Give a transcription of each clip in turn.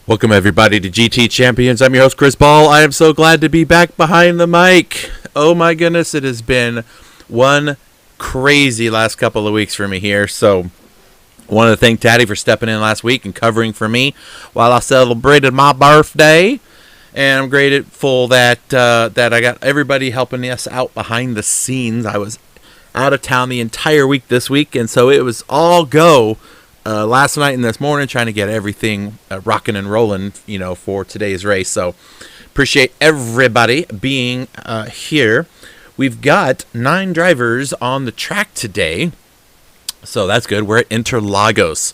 Welcome everybody to GT Champions. I'm your host Chris Ball. I am so glad to be back behind the mic. Oh my goodness, it has been one crazy last couple of weeks for me here. So I wanted to thank Daddy for stepping in last week and covering for me while I celebrated my birthday. And I'm grateful that I got everybody helping us out behind the scenes. I was out of town the entire week this week, and so it was all go last night and this morning trying to get everything rocking and rolling, for today's race. So appreciate everybody being here. We've got 9 drivers on the track today, so that's good. We're at Interlagos.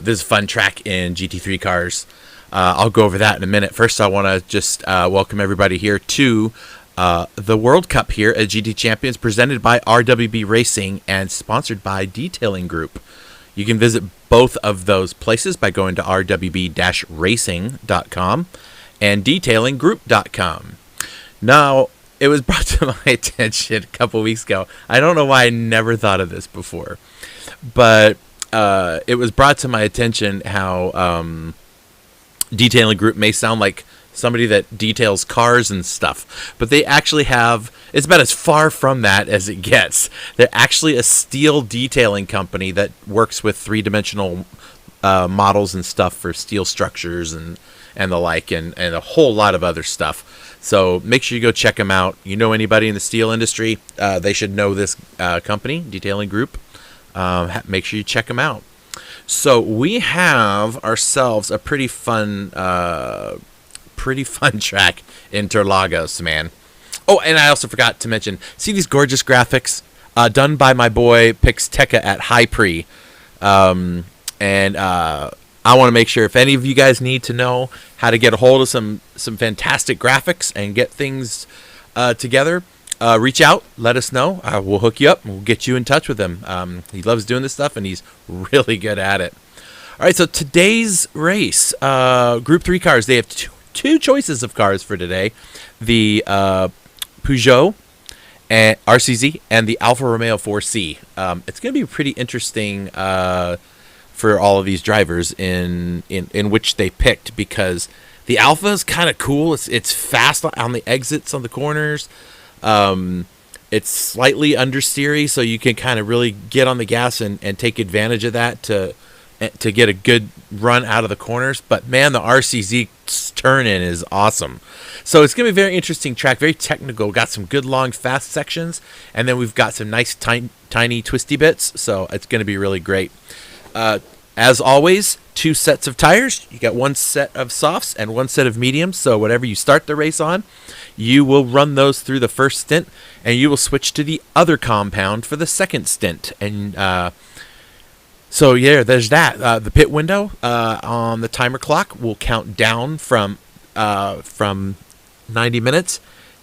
This is a fun track in GT3 cars. I'll go over that in a minute. First, I want to just welcome everybody here to the World Cup here at GT Champions, presented by RWB Racing and sponsored by Detailing Group. You can visit both of those places by going to rwb-racing.com and detailinggroup.com. Now, it was brought to my attention a couple weeks ago. I don't know why I never thought of this before, but it was brought to my attention how Detailing Group may sound like somebody that details cars and stuff, but they actually have, it's about as far from that as it gets. They're actually a steel detailing company that works with three-dimensional models and stuff for steel structures and the like, and a whole lot of other stuff. So make sure you go check them out. You know anybody in the steel industry, they should know this company, Detailing Group. Make sure you check them out. So we have ourselves a pretty fun track, Interlagos, man. Oh, and I also forgot to mention, see these gorgeous graphics done by my boy Pixteca at High Pre. I want to make sure if any of you guys need to know how to get a hold of some fantastic graphics and get things together, reach out, let us know. We'll hook you up and we'll get you in touch with him. He loves doing this stuff and he's really good at it. All right, so today's race, Group 3 cars, they have two choices of cars for today. The Peugeot and RCZ and the Alfa Romeo 4C. It's going to be pretty interesting for all of these drivers in which they picked, because the Alfa is kind of cool. It's fast on the exits on the corners. It's slightly understeery, so you can kind of really get on the gas and take advantage of that to get a good run out of the corners. But man, the RCZ turn-in is awesome. So it's going to be a very interesting track, very technical. Got some good long fast sections, and then we've got some nice tiny twisty bits, so it's going to be really great. As always, 2 sets of tires. You got 1 set of softs and 1 set of mediums, so whatever you start the race on, you will run those through the first stint, and you will switch to the other compound for the second stint. And so yeah, there's that. The pit window on the timer clock will count down from 90 minutes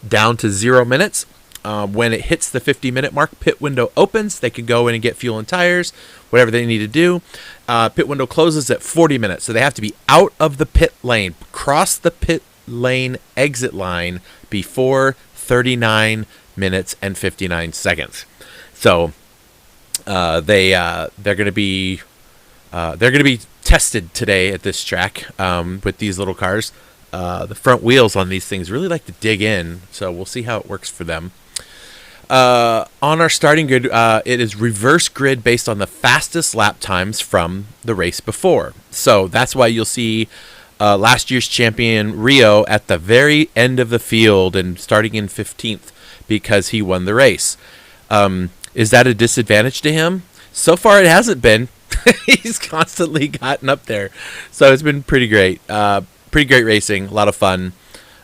down to 0 minutes. When it hits the 50-minute mark, pit window opens. They can go in and get fuel and tires, whatever they need to do. Pit window closes at 40 minutes, so they have to be out of the pit lane, cross the pit lane exit line before 39 minutes and 59 seconds. So they're going to be tested today at this track with these little cars. The front wheels on these things really like to dig in, so we'll see how it works for them. On our starting grid, it is reverse grid based on the fastest lap times from the race before. So that's why you'll see last year's champion Rio at the very end of the field and starting in 15th because he won the race. Is that a disadvantage to him? So far it hasn't been. He's constantly gotten up there. So it's been pretty great. Pretty great racing, a lot of fun.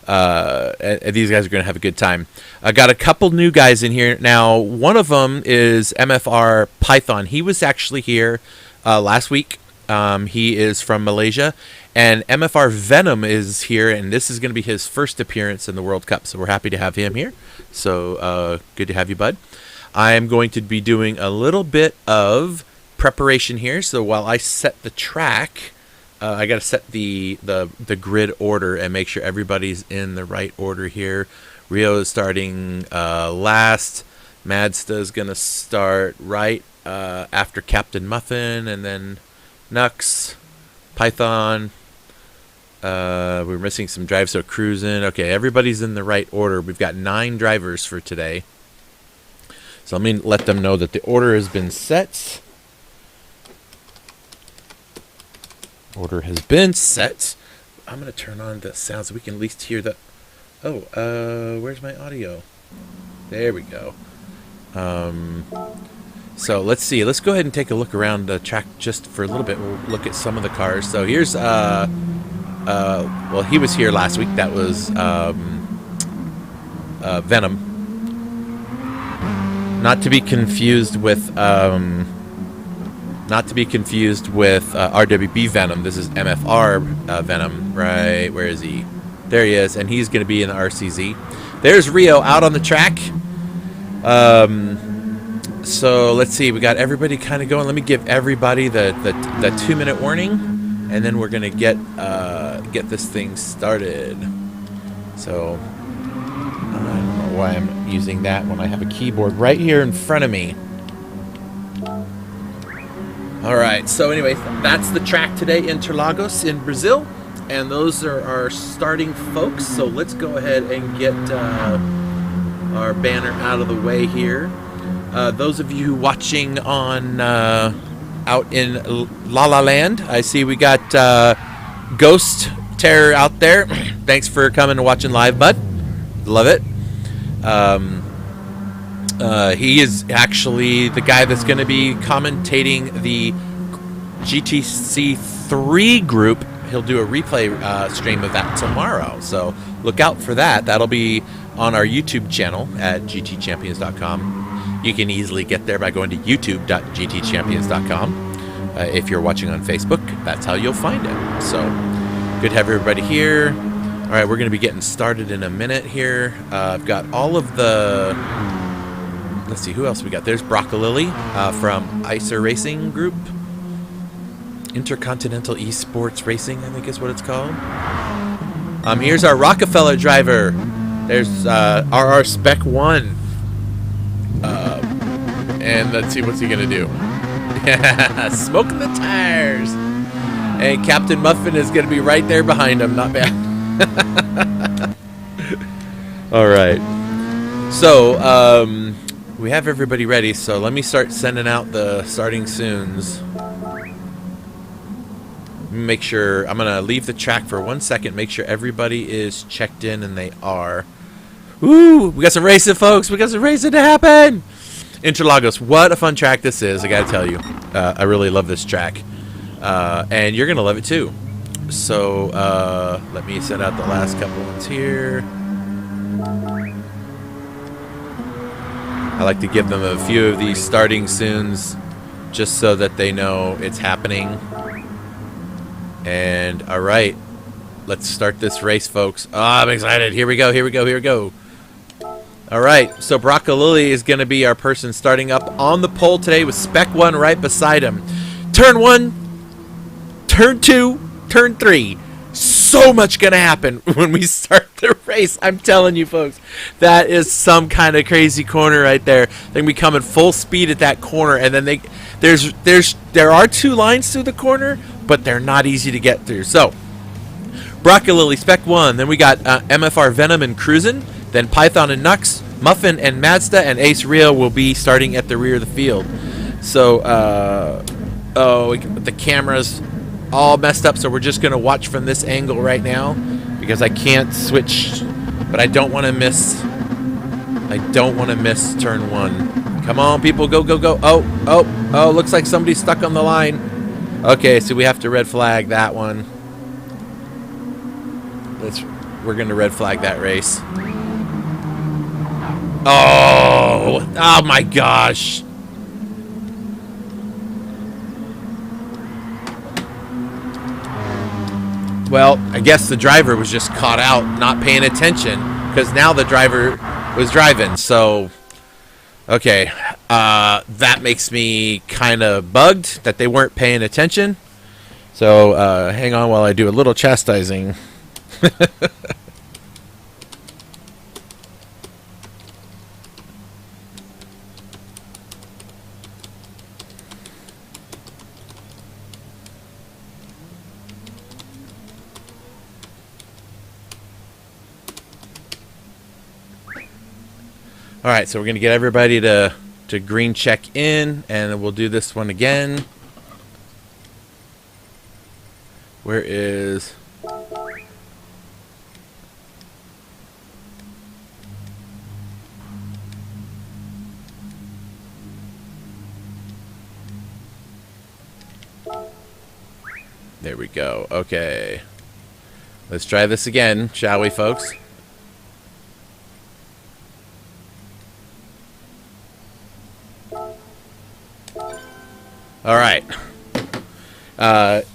And these guys are going to have a good time. I got a couple new guys in here. Now, one of them is MFR Python. He was actually here last week. He is from Malaysia. And MFR Venom is here, and this is going to be his first appearance in the World Cup. So we're happy to have him here. So good to have you, bud. I am going to be doing a little bit of preparation here. So while I set the track, I got to set the grid order and make sure everybody's in the right order here. Rio is starting last. Madsta is going to start right after Captain Muffin, and then Nux, Python, We're missing some drives, so cruising. Okay, everybody's in the right order. We've got 9 drivers for today. So let me let them know that the order has been set. Order has been set. I'm going to turn on the sound so we can at least hear the... Oh, where's my audio? There we go. So let's see. Let's go ahead and take a look around the track just for a little bit. We'll look at some of the cars. So here's... well, he was here last week. That was Venom. Not to be confused with RWB Venom. This is MFR Venom, right? Where is he? There he is, and he's going to be in the RCZ. There's Rio out on the track. So let's see. We got everybody kind of going. Let me give everybody the 2-minute warning, and then we're going to get this thing started. So I don't know why I'm using that when I have a keyboard right here in front of me. All right, so anyway, that's the track today, Interlagos in Brazil, and those are our starting folks. So let's go ahead and get our banner out of the way here. Those of you watching on out in La La Land, I see we got Ghost Terror out there. Thanks for coming and watching live, bud. Love it. He is actually the guy that's going to be commentating the GTC-1 group. He'll do a replay stream of that tomorrow, so look out for that. That'll be on our YouTube channel at gtchampions.com. You can easily get there by going to youtube.gtchampions.com. If you're watching on Facebook, that's how you'll find it. So good to have everybody here. All right, we're going to be getting started in a minute here. I've got all of the... Let's see, who else we got? There's Broccolilli from ICER Racing Group. Intercontinental Esports Racing, I think is what it's called. Here's our Rockefeller driver. There's RR Spec 1. And let's see, what's he going to do? Smoking the tires. And Captain Muffin is going to be right there behind him. Not bad. All right. So, we have everybody ready, so let me start sending out the starting soons. Make sure, I'm going to leave the track for 1 second, make sure everybody is checked in, and they are. Woo! We got some racing, folks! We got some racing to happen! Interlagos, what a fun track this is, I gotta tell you. I really love this track. And you're going to love it too. So, let me send out the last couple ones here. I like to give them a few of these starting soons just so that they know it's happening. And all right, let's start this race, folks. Oh, I'm excited. Here we go, here we go, here we go. All right, so Broccolilli is going to be our person starting up on the pole today with Spec 1 right beside him. Turn 1, turn 2, turn 3. So much going to happen when we start the race. I'm telling you, folks, that is some kind of crazy corner right there. They're going to be coming full speed at that corner, and then there are 2 lines through the corner, but they're not easy to get through. So, Broccolilli, Spec 1. Then we got MFR Venom and Cruisin'. Then Python and Nux, Muffin and Mazda, and Ace Rio will be starting at the rear of the field. So, the camera's all messed up, so we're just going to watch from this angle right now because I can't switch, but I don't want to miss. I don't want to miss turn 1. Come on, people, go, go, go. Oh, looks like somebody's stuck on the line. Okay, so we have to red flag that one. We're going to red flag that race. Oh my gosh. Well, I guess the driver was just caught out not paying attention because now the driver was driving. So, okay, that makes me kind of bugged that they weren't paying attention. So, hang on while I do a little chastising. All right, so we're gonna get everybody to green check in, and then we'll do this one again. Where is? There we go. Okay. Let's try this again, shall we, folks? All right.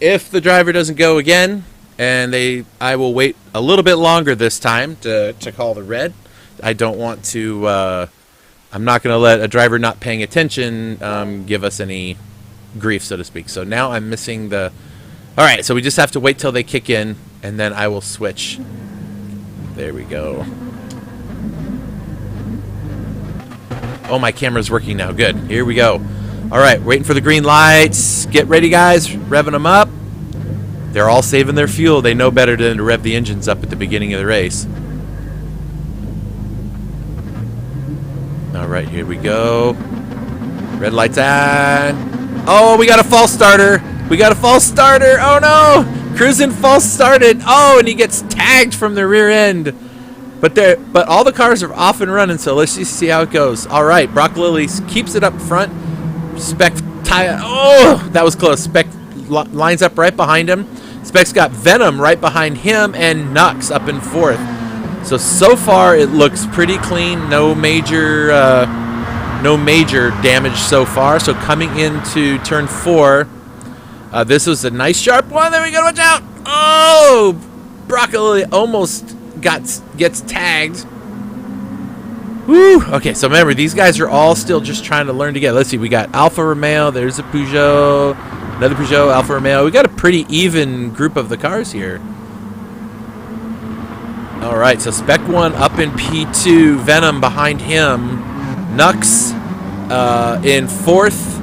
If the driver doesn't go again, and I will wait a little bit longer this time to call the red. I don't want to. I'm not going to let a driver not paying attention give us any grief, so to speak. So now I'm missing the. All right, so we just have to wait till they kick in, and then I will switch. There we go. Oh, my camera's working now. Good. Here we go. All right, waiting for the green lights. Get ready, guys. Revving them up. They're all saving their fuel. They know better than to rev the engines up at the beginning of the race. All right, here we go. Red lights on. Oh, we got a false starter. We got a false starter. Oh, no. Cruising false started. Oh, and he gets tagged from the rear end. But all the cars are off and running, so let's just see how it goes. All right, Brock Lilly keeps it up front. Spec tie. Oh, that was close. Spec lines up right behind him. Spec's got Venom right behind him, and Nux up in fourth. So far it looks pretty clean. No major damage so far. So coming into turn 4, this was a nice sharp one. There we go. Watch out! Oh, Broccoli almost gets tagged. Woo! Okay, so remember, these guys are all still just trying to learn together. Let's see, we got Alfa Romeo, there's a Peugeot, another Peugeot, Alfa Romeo. We got a pretty even group of the cars here. All right, so Spec 1 up in P2, Venom behind him, Nux in fourth,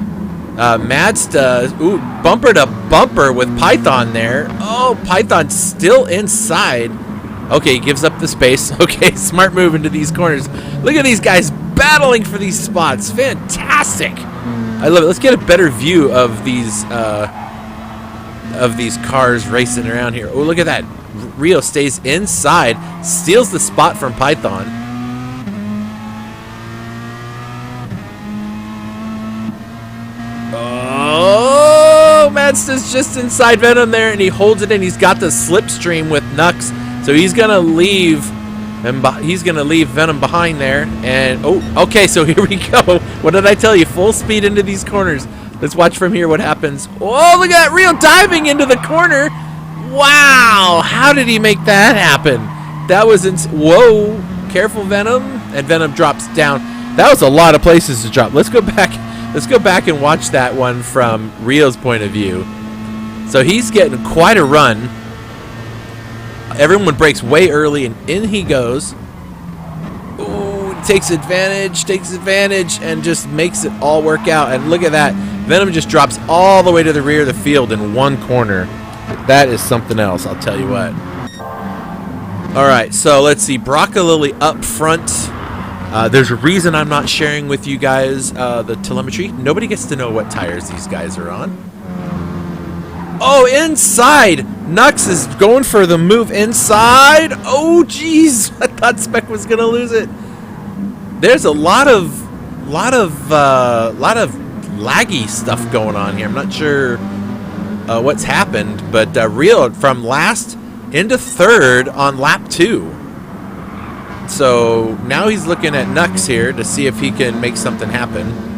Madsta, ooh, bumper to bumper with Python there. Oh, Python's still inside. Okay, he gives up the space. Okay, smart move into these corners. Look at these guys battling for these spots. Fantastic. I love it. Let's get a better view of these cars racing around here. Oh, look at that. Rio stays inside, steals the spot from Python. Oh, Madsta's just inside Venom there, and he holds it in. He's got the slipstream with Nux. So he's gonna leave Venom behind there, and oh, okay. So here we go. What did I tell you? Full speed into these corners. Let's watch from here what happens. Oh, look at that! Rio diving into the corner. Wow! How did he make that happen? That was whoa! Careful, Venom, and Venom drops down. That was a lot of places to drop. Let's go back. Let's go back and watch that one from Rio's point of view. So he's getting quite a run. Everyone breaks way early, and in he goes. Ooh, takes advantage, and just makes it all work out. And look at that. Venom just drops all the way to the rear of the field in one corner. That is something else, I'll tell you what. All right, so let's see. Broccolilli up front. There's a reason I'm not sharing with you guys the telemetry. Nobody gets to know what tires these guys are on. Oh, inside! Nux is going for the move inside. Oh, jeez! I thought Spec was gonna lose it. There's a lot of laggy stuff going on here. I'm not sure what's happened, but Rio from last into third on lap 2. So now he's looking at Nux here to see if he can make something happen.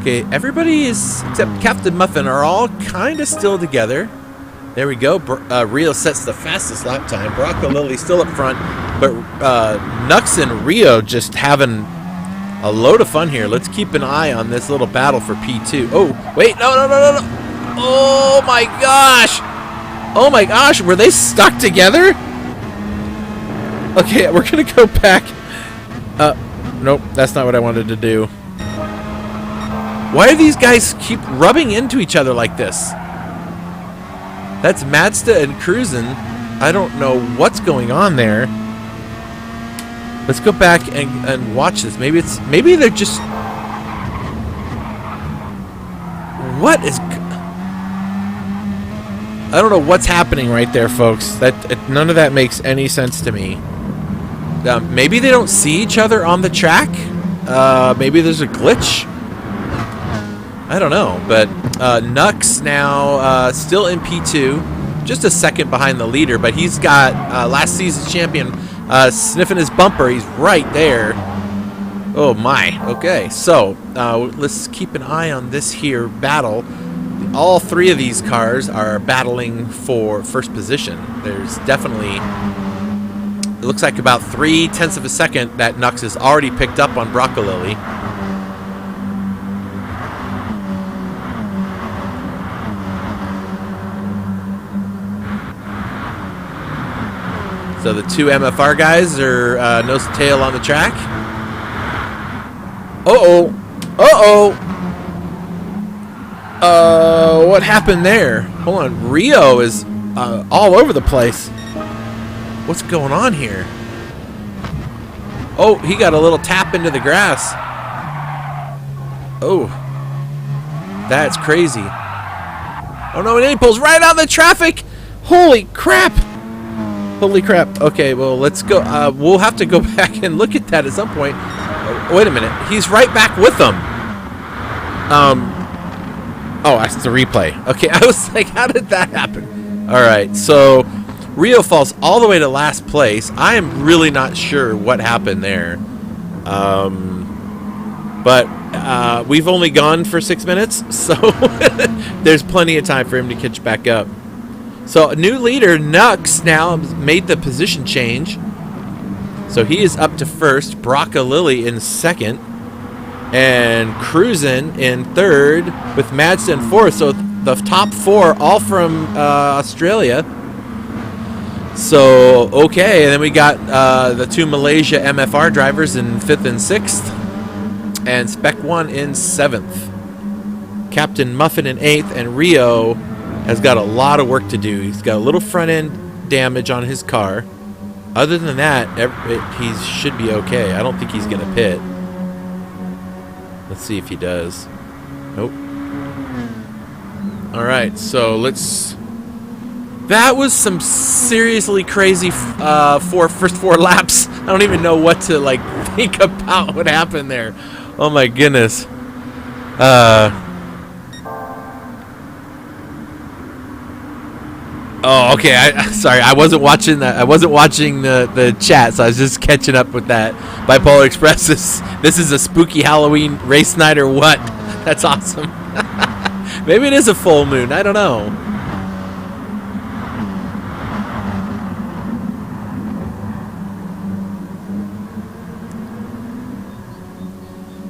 Okay, everybody is, except Captain Muffin, are all kind of still together. There we go. Rio sets the fastest lap time. Broccolilli still up front, but Nux and Rio just having a load of fun here. Let's keep an eye on this little battle for P2. Oh, wait, no. Oh my gosh. Oh my gosh, were they stuck together? Okay, we're gonna go back. Nope, that's not what I wanted to do. Why do these guys keep rubbing into each other like this? That's Mazda and Cruisin'. I don't know what's going on there. Let's go back and watch this. Maybe they're just... What is... I don't know what's happening right there, folks. None of that makes any sense to me. Maybe they don't see each other on the track. Maybe there's a glitch. I don't know. But Nux now still in P2. Just a second behind the leader. But he's got last season's champion sniffing his bumper. He's right there. Oh, my. Okay. So let's keep an eye on this here battle. All three of these cars are battling for first position. There's definitely, it looks like about 0.3 of a second that Nux has already picked up on Broccolilli. So the two MFR guys are nose to tail on the track. Uh-oh. Uh-oh. What happened there? Hold on. Rio is all over the place. What's going on here? Oh, he got a little tap into the grass. Oh. That's crazy. Oh no, and then he pulls right out of the traffic. Holy crap. Holy crap. Okay, well, let's go. We'll have to go back and look at that at some point. Wait a minute. He's right back with them. Oh, that's the replay. Okay, I was like, how did that happen? All right, so Rio falls all the way to last place. I am really not sure what happened there. But we've only gone for 6 minutes, so there's plenty of time for him to catch back up. So a new leader, Nux, now made the position change. So he is up to first, Broccolilli in second, and Cruisin' in third, with Mazda in fourth. So the top four all from Australia. So, okay, and then we got the two Malaysia MFR drivers in fifth and sixth, and Spec 1 in seventh. Captain Muffin in eighth, and Rio has got a lot of work to do. He's got a little front end damage on his car. Other than that, he should be okay. I don't think he's going to pit. Let's see if he does. Nope. All right, so let's... That was some seriously crazy first four laps. I don't even know what to like think about what happened there. Oh my goodness. Oh, okay. Sorry, I wasn't watching that. I wasn't watching the chat, so I was just catching up with that. Bipolar Express. This is a spooky Halloween race night or what? That's awesome. Maybe it is a full moon. I don't know.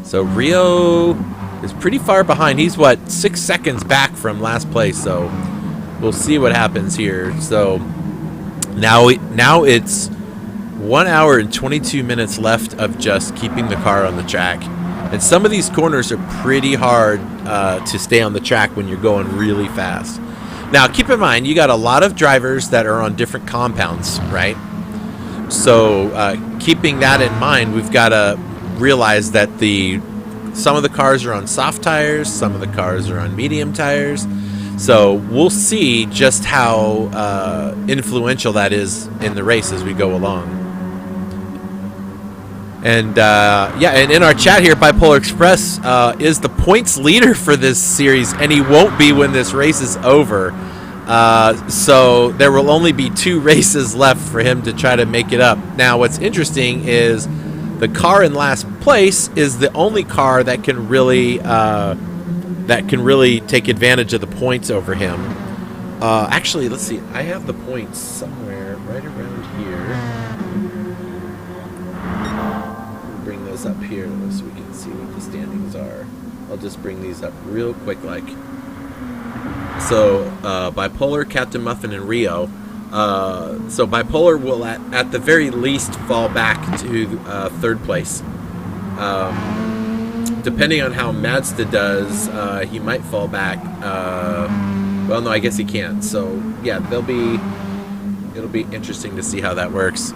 So Rio is pretty far behind. He's what, 6 seconds back from last place. So we'll see what happens here. So now it's 1 hour and 22 minutes left of just keeping the car on the track. And some of these corners are pretty hard to stay on the track when you're going really fast. Now, keep in mind, you got a lot of drivers that are on different compounds, right? So keeping that in mind, we've got to realize that some of the cars are on soft tires, some of the cars are on medium tires. So we'll see just how influential that is in the race as we go along. And yeah, and in our chat here, Bipolar Express is the points leader for this series, and he won't be when this race is over. So there will only be 2 races left for him to try to make it up. Now, what's interesting is the car in last place is the only car that can really take advantage of the points over him. Actually, let's see. I have the points somewhere right around here. Bring those up here so we can see what the standings are. I'll just bring these up real quick, like. So, Bipolar, Captain Muffin, and Rio. So Bipolar will at the very least fall back to third place. depending on how Mazda does, he might fall back. Well, no, I guess he can't. So yeah, it'll be interesting to see how that works.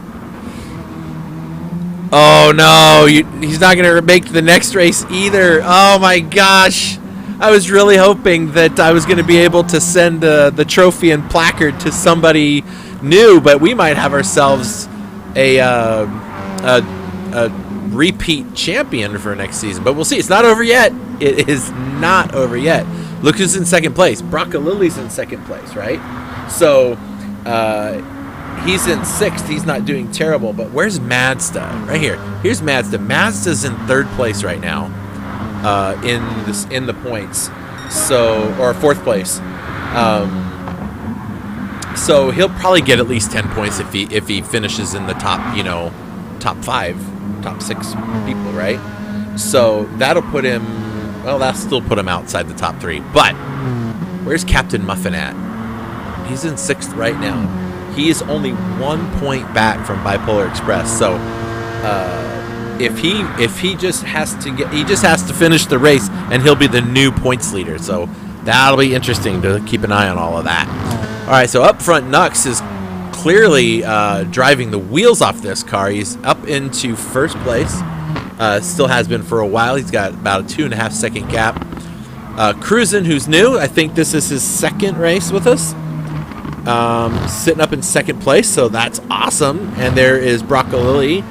Oh no, he's not going to make the next race either. Oh my gosh. I was really hoping that I was going to be able to send the trophy and placard to somebody new, but we might have ourselves a repeat champion for next season. But we'll see. It's not over yet. It is not over yet. Look who's in second place. Broccolilli's in second place, right? So he's in sixth. He's not doing terrible. But where's Mazda? Right here. Here's Mazda. Mazda's in third place right now in the points. So, or fourth place. So he'll probably get at least 10 points if he finishes in the top, top 5, top 6 people, right? So that'll put him. Well, that'll still put him outside the top 3. But where's Captain Muffin at? He's in 6th right now. He is only 1 point back from Bipolar Express. So if he just has to finish the race, and he'll be the new points leader. So that'll be interesting to keep an eye on all of that. All right, so up front, Nux is clearly driving the wheels off this car. He's up into first place. Still has been for a while. He's got about a 2.5 second gap. Cruisin', who's new, I think this is his second race with us. Sitting up in second place, so that's awesome. And there is Broccolilli.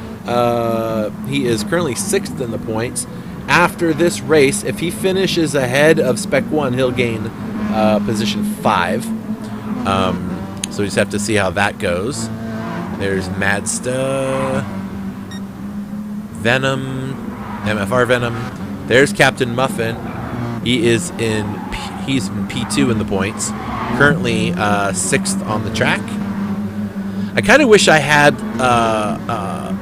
He is currently 6th in the points. After this race, if he finishes ahead of Spec 1, he'll gain position 5. So we just have to see how that goes. There's Mazda, Venom, MFR Venom. There's Captain Muffin. He's in P2 in the points. Currently 6th on the track. I kind of wish I had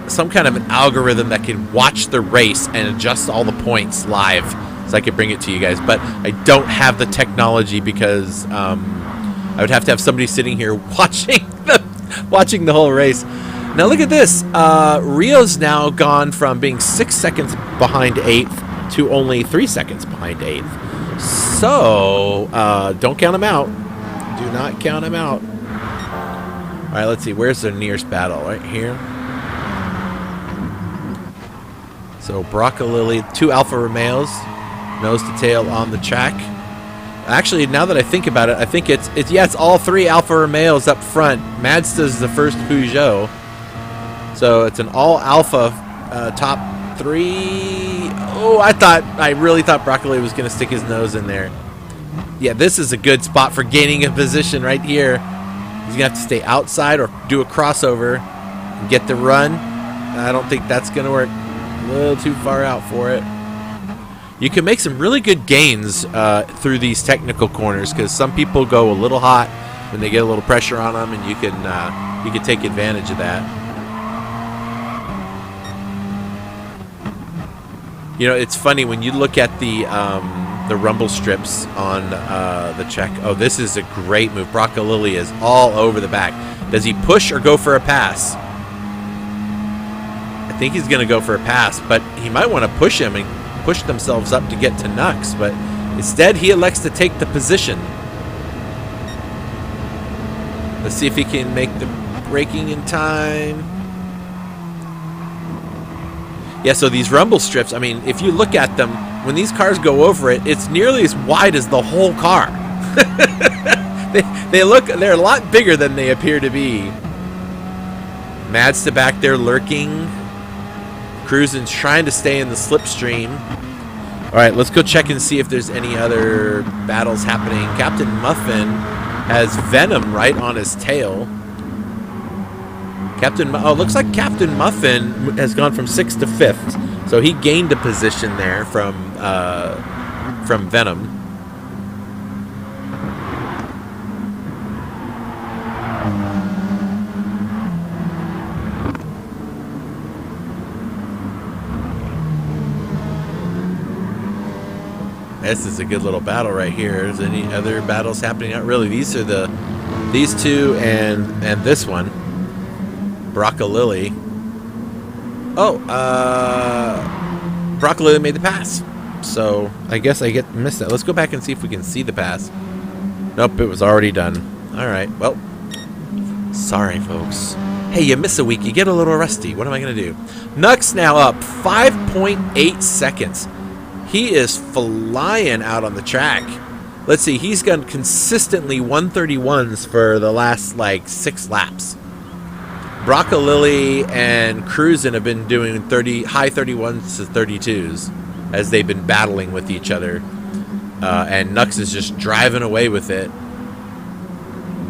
some kind of an algorithm that could watch the race and adjust all the points live, so I could bring it to you guys. But I don't have the technology because I would have to have somebody sitting here watching the whole race. Now look at this. Rio's now gone from being 6 seconds behind 8th to only 3 seconds behind 8th. So don't count him out. Do not count him out. All right, let's see. Where's the nearest battle? Right here. So Broccolilli, 2 Alfa Romeos, nose to tail on the track. Actually, now that I think about it, I think it's all 3 Alfa Romeos up front. Mazda's the first Peugeot. So it's an all Alfa top 3. Oh, I really thought Broccolilli was going to stick his nose in there. Yeah, this is a good spot for gaining a position right here. He's going to have to stay outside or do a crossover and get the run. I don't think that's going to work. A little too far out for it. You can make some really good gains through these technical corners because some people go a little hot when they get a little pressure on them, and you can take advantage of that. It's funny when you look at the rumble strips on the check. Oh, this is a great move. Broccolilli is all over the back. Does he push or go for a pass? I think he's going to go for a pass, but he might want to push him and push themselves up to get to Nux, but instead he elects to take the position. Let's see if he can make the braking in time. Yeah, so these rumble strips, I mean, if you look at them, when these cars go over it, it's nearly as wide as the whole car. They're a lot bigger than they appear to be. Mazda back there lurking. Cruisin's trying to stay in the slipstream. All right, let's go check and see if there's any other battles happening. Captain Muffin has Venom right on his tail. Looks like Captain Muffin has gone from 6th to 5th, so he gained a position there from Venom. This is a good little battle right here. Is any other battles happening? Not really. These are these two and this one. Broccolilli. Oh, Broccolilli made the pass. so I guess I missed that. Let's go back and see if we can see the pass. Nope, it was already done. All right, well, sorry, folks. Hey, you miss a week, you get a little rusty. What am I going to do? Nux now up 5.8 seconds. He is flying out on the track. Let's see, he's gone consistently 131s for the last, like, 6 laps. Broccolilli and Cruisin have been doing high 31s to 32s as they've been battling with each other. And Nux is just driving away with it.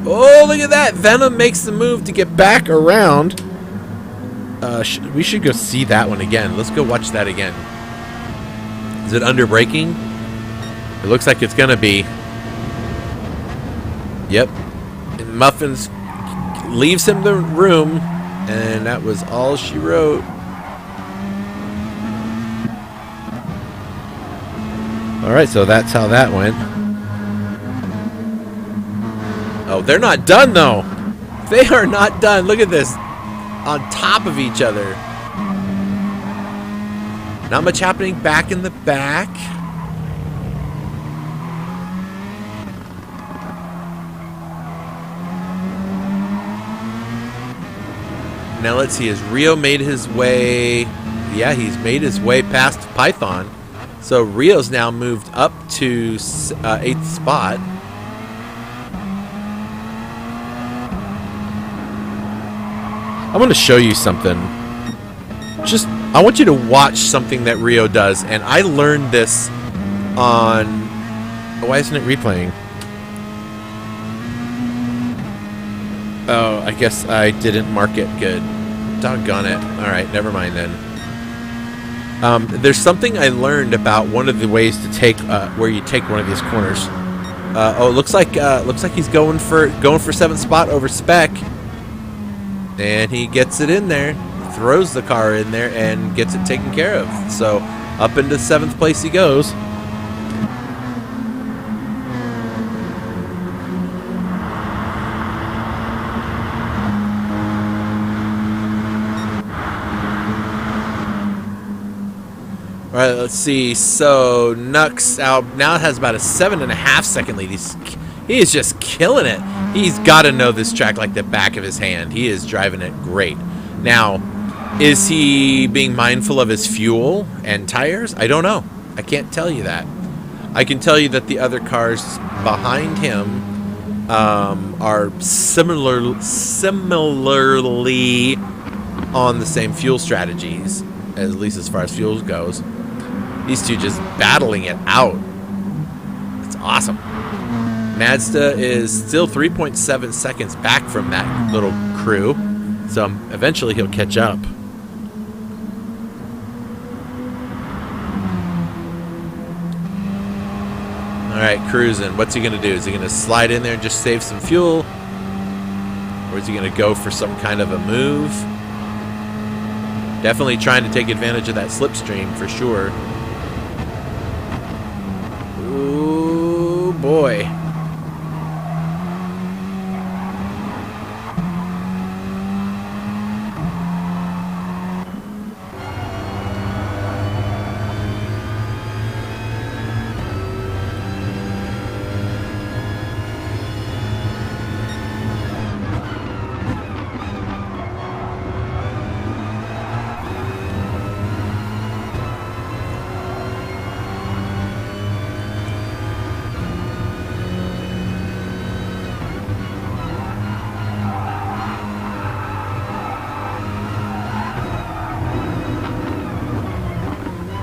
Oh, look at that. Venom makes the move to get back around. We should go see that one again. Let's go watch that again. Is it under braking? It looks like it's going to be. Yep. And Muffins leaves him the room, and that was all she wrote. All right, so that's how that went. Oh, they're not done, though. They are not done. Look at this. On top of each other. Not much happening back in the back. Now let's see, has Rio made his way? Yeah, he's made his way past Python. So Rio's now moved up to 8th spot. I'm going to show you something. I want you to watch something that Rio does, and I learned this on. Why isn't it replaying? Oh, I guess I didn't mark it good. Doggone it. All right, never mind then. There's something I learned about one of the ways to take where you take one of these corners. Oh, it looks like he's going for 7th spot over spec. And he gets it in there, throws the car in there, and gets it taken care of. So up into 7th place he goes. All right, let's see. So Nux now has about a 7.5 second lead. He is just killing it. He's got to know this track like the back of his hand. He is driving it great. Now, is he being mindful of his fuel and tires? I don't know. I can't tell you that. I can tell you that the other cars behind him are similarly on the same fuel strategies, at least as far as fuel goes. These two just battling it out. It's awesome. Mazda is still 3.7 seconds back from that little crew, so eventually he'll catch up. All right, cruising. What's he going to do? Is he going to slide in there and just save some fuel? Or is he going to go for some kind of a move? Definitely trying to take advantage of that slipstream for sure. Ooh, boy.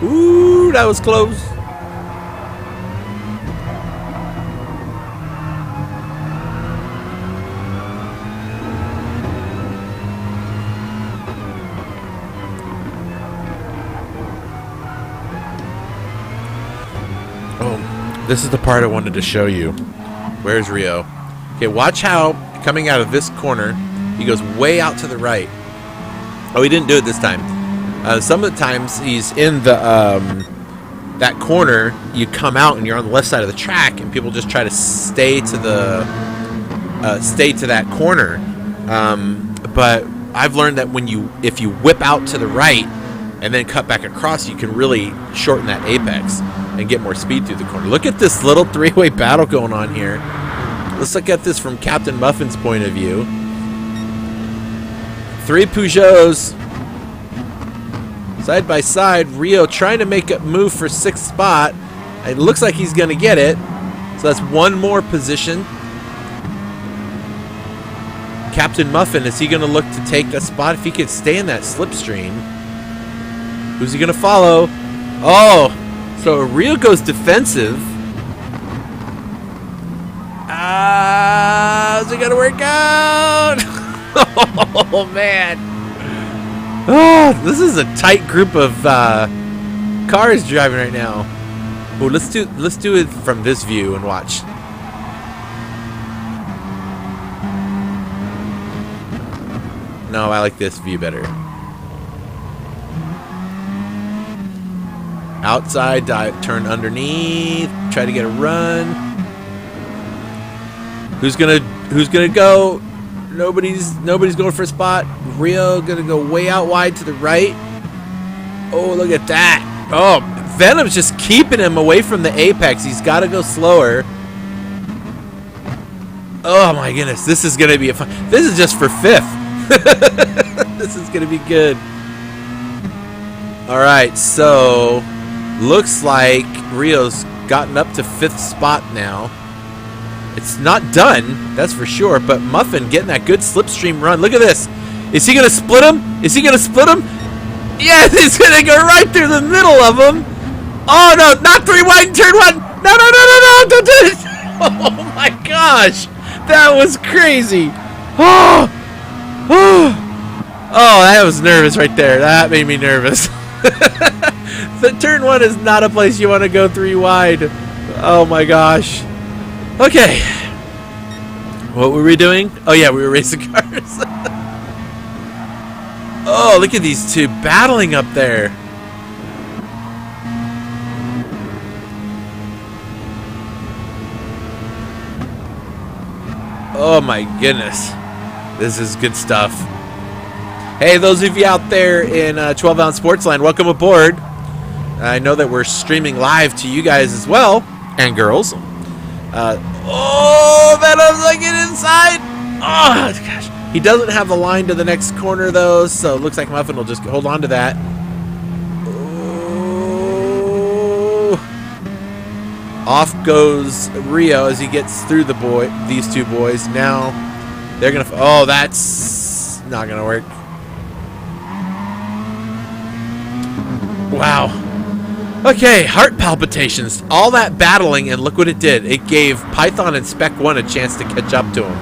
Ooh, that was close. Oh, this is the part I wanted to show you. Where's Rio? Okay, watch how coming out of this corner, he goes way out to the right. Oh, he didn't do it this time. Some of the times he's in the that corner, you come out and you're on the left side of the track, and people just try to stay to that corner. But I've learned that if you whip out to the right and then cut back across, you can really shorten that apex. and get more speed through the corner. Look at this little three-way battle going on here. Let's look at this from Captain Muffin's point of view. 3 Peugeots side by side. Rio trying to make a move for 6th spot. It looks like he's going to get it. So that's 1 more position. Captain Muffin, is he going to look to take that spot? If he could stay in that slipstream. Who's he going to follow? Oh, so Rio goes defensive. How's it going to work out? Oh, man. Oh, this is a tight group of cars driving right now. Oh, let's do it from this view and watch. No, I like this view better. Outside, dive, turn underneath, try to get a run. Who's gonna go? Nobody's going for a spot. Rio gonna go way out wide to the right. Oh, look at that. Oh, Venom's just keeping him away from the apex. He's got to go slower. Oh my goodness, this is gonna be a fun. This is just for 5th. This is gonna be good. All right, so looks like Rio's gotten up to 5th spot now. It's not done, that's for sure, but Muffin getting that good slipstream run. Look at this. Is he going to split him? Is he going to split him? Yes, he's going to go right through the middle of him. Oh, no, not 3 wide and turn 1. No, don't do it. Oh, my gosh. That was crazy. Oh, that was nervous right there. That made me nervous. The turn 1 is not a place you want to go 3 wide. Oh, my gosh. Okay. What were we doing? Oh, yeah, we were racing cars. Oh, look at these 2 battling up there. Oh, my goodness. This is good stuff. Hey, those of you out there in 12-ounce Sportsline, welcome aboard. I know that we're streaming live to you guys as well, and girls. Oh, Venom's like it inside. Oh, gosh. He doesn't have the line to the next corner, though, so it looks like Muffin will just hold on to that. Oh. Off goes Rio as he gets through these 2 boys. Now they're going to... Oh, that's not going to work. Wow. Okay, heart palpitations. All that battling, and look what it did. It gave Python and Spec 1 a chance to catch up to him.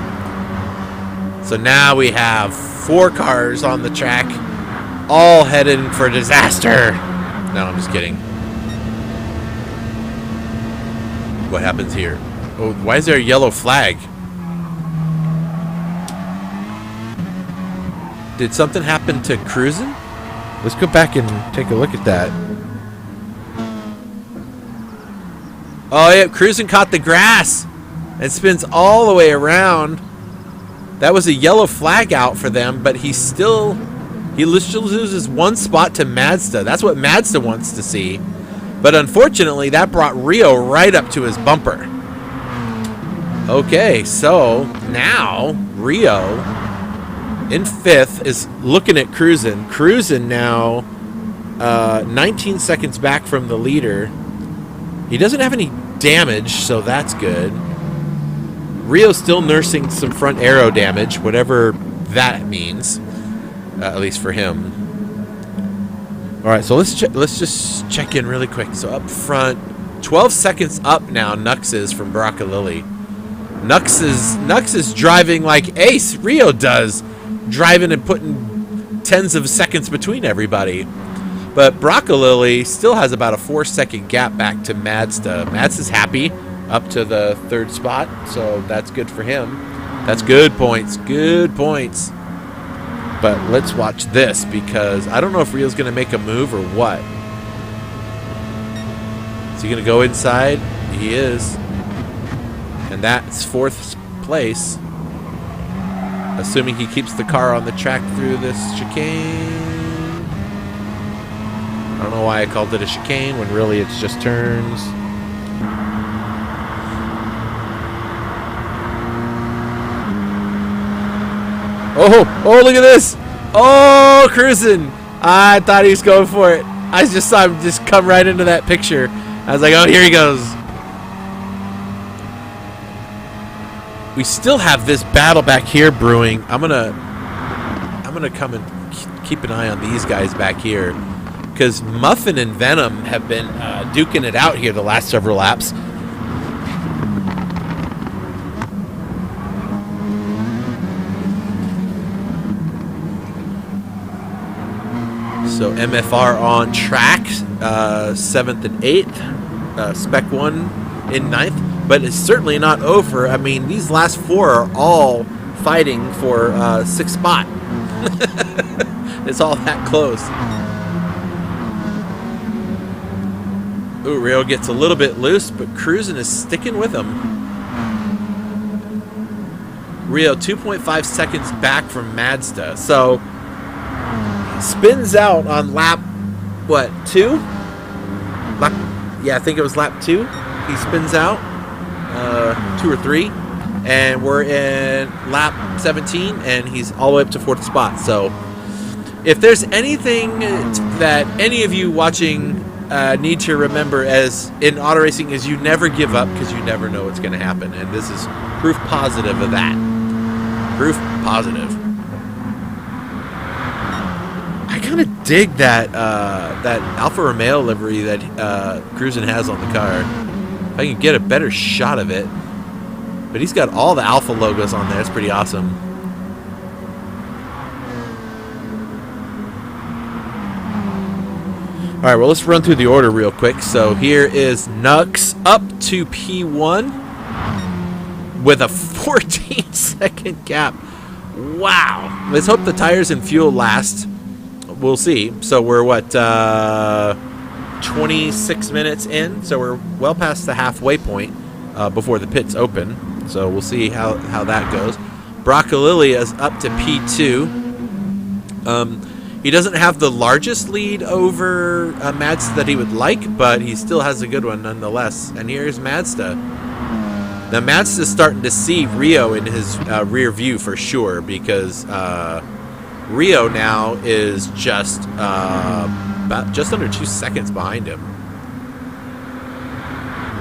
So now we have 4 cars on the track, all heading for disaster. No, I'm just kidding. What happens here? Oh, why is there a yellow flag? Did something happen to Cruisin'? Let's go back and take a look at that. Oh, yeah, Cruisin' caught the grass. It spins all the way around. That was a yellow flag out for them, but he still loses 1 spot to Mazda. That's what Mazda wants to see. But unfortunately, that brought Rio right up to his bumper. Okay, so now Rio in 5th is looking at Cruisin'. Cruisin' now 19 seconds back from the leader. He doesn't have any damage, so that's good. Rio's still nursing some front aero damage, whatever that means, at least for him. All right, so let's just check in really quick. So up front, 12 seconds up now. Nux is from Broccolilli. Nux is driving like Ace Rio does, driving and putting tens of seconds between everybody. But Broccolilli still has about a 4-second gap back to Mazda. Mazda's happy up to the 3rd spot, so that's good for him. That's good points. Good points. But let's watch this, because I don't know if Rio's going to make a move or what. Is he going to go inside? He is. And that's 4th place. Assuming he keeps the car on the track through this chicane. don't know why I called it a chicane when really it's just turns. Oh, look at this. Oh, cruising. I thought he was going for it. I just saw him just come right into that picture. I was like, oh, here he goes. We still have this battle back here brewing. I'm gonna come and keep an eye on these guys back here, because Muffin and Venom have been duking it out here the last several laps. So MFR on track, 7th and 8th, Spec 1 in 9th, but it's certainly not over. I mean, these last 4 are all fighting for 6th spot. It's all that close. Ooh, Rio gets a little bit loose, but Cruising is sticking with him. Rio 2.5 seconds back from Mazda, so spins out on lap, what, 2? Yeah, I think it was lap 2. He spins out, 2 or 3, and we're in lap 17, and he's all the way up to 4th spot. So if there's anything that any of you watching need to remember as in auto racing, is you never give up, because you never know what's going to happen, and this is proof positive of that. Proof positive. I kind of dig that that Alfa Romeo livery that Cruising has on the car. If I can get a better shot of it. But he's got all the Alfa logos on there. It's pretty awesome. All right, well, let's run through the order real quick. So here is Nux up to P1 with a 14-second gap. Wow. Let's hope the tires and fuel last. We'll see. So we're, what, 26 minutes in? So we're well past the halfway point before the pits open. So we'll see how that goes. Broccolilli is up to P2. He doesn't have the largest lead over Mazda that he would like, but he still has a good one nonetheless. And here's Mazda. Now Mazda's starting to see Rio in his rear view for sure, because Rio now is just under 2 seconds behind him.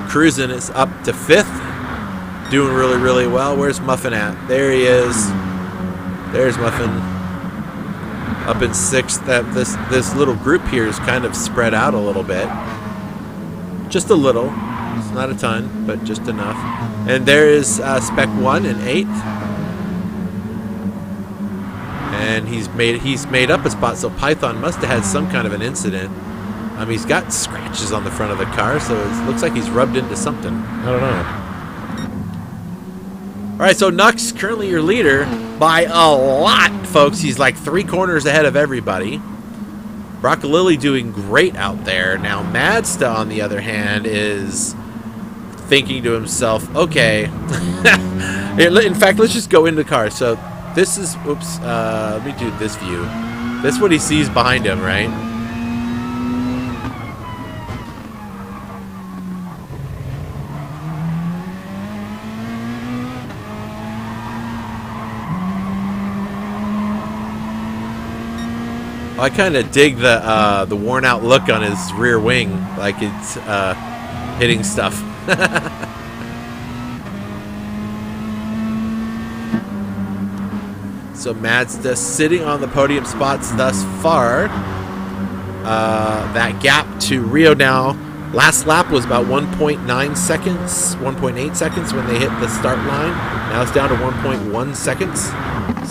Cruising is up to 5th, doing really, really well. Where's Muffin at? There he is. There's Muffin. Up in 6th. This little group here is kind of spread out a little bit. Just a little. It's not a ton, but just enough. And there is Spec 1 in 8th. And he's made up a spot, so Python must have had some kind of an incident. He's got scratches on the front of the car, so it looks like he's rubbed into something. I don't know. All right, so Nux currently your leader by a lot, folks. He's like 3 corners ahead of everybody. Broccolilli doing great out there. Now Mazda, on the other hand, is thinking to himself, okay. In fact, let's just go into the car. So this is, oops, let me do this view. This is what he sees behind him, right? I kind of dig the worn out look on his rear wing, like it's hitting stuff. So Mazda sitting on the podium spots thus far. That gap to Rio now. Last lap was about 1.9 seconds, 1.8 seconds when they hit the start line. Now it's down to 1.1 seconds.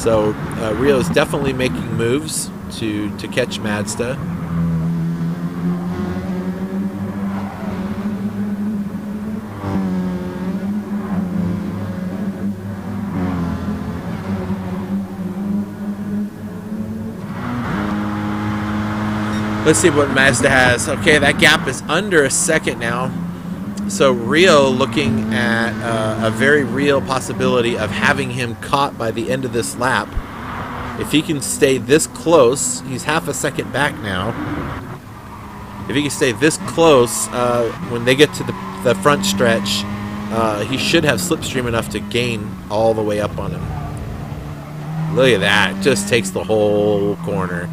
So Rio is definitely making moves to catch Mazda. Let's see what Mazda has. Okay, that gap is under a second now. So Rio looking at a very real possibility of having him caught by the end of this lap. If he can stay this close, he's half a second back now. if he can stay this close when they get to the front stretch, he should have slipstream enough to gain all the way up on him. Look at that. Just takes the whole corner.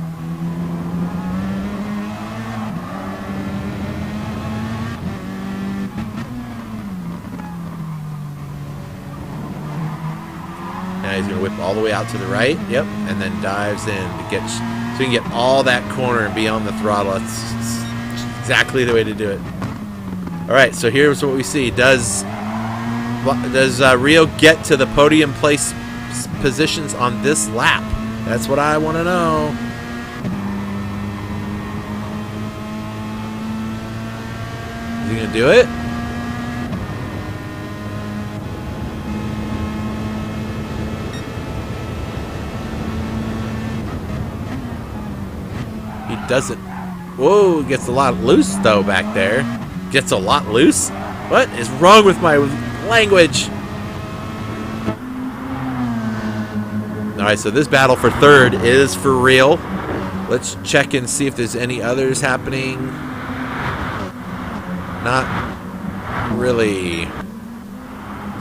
Now he's going to whip all the way out to the right. Yep. And then dives in to get, so he can get all that corner and be on the throttle. That's exactly the way to do it. All right. So here's what we see. Does Rio get to the podium place positions on this lap? That's what I want to know. Is he going to do it? He doesn't. Whoa, gets a lot loose though back there. Gets a lot loose? What is wrong with my language? Alright, so this battle for third is for real. Let's check and see if there's any others happening. Not really.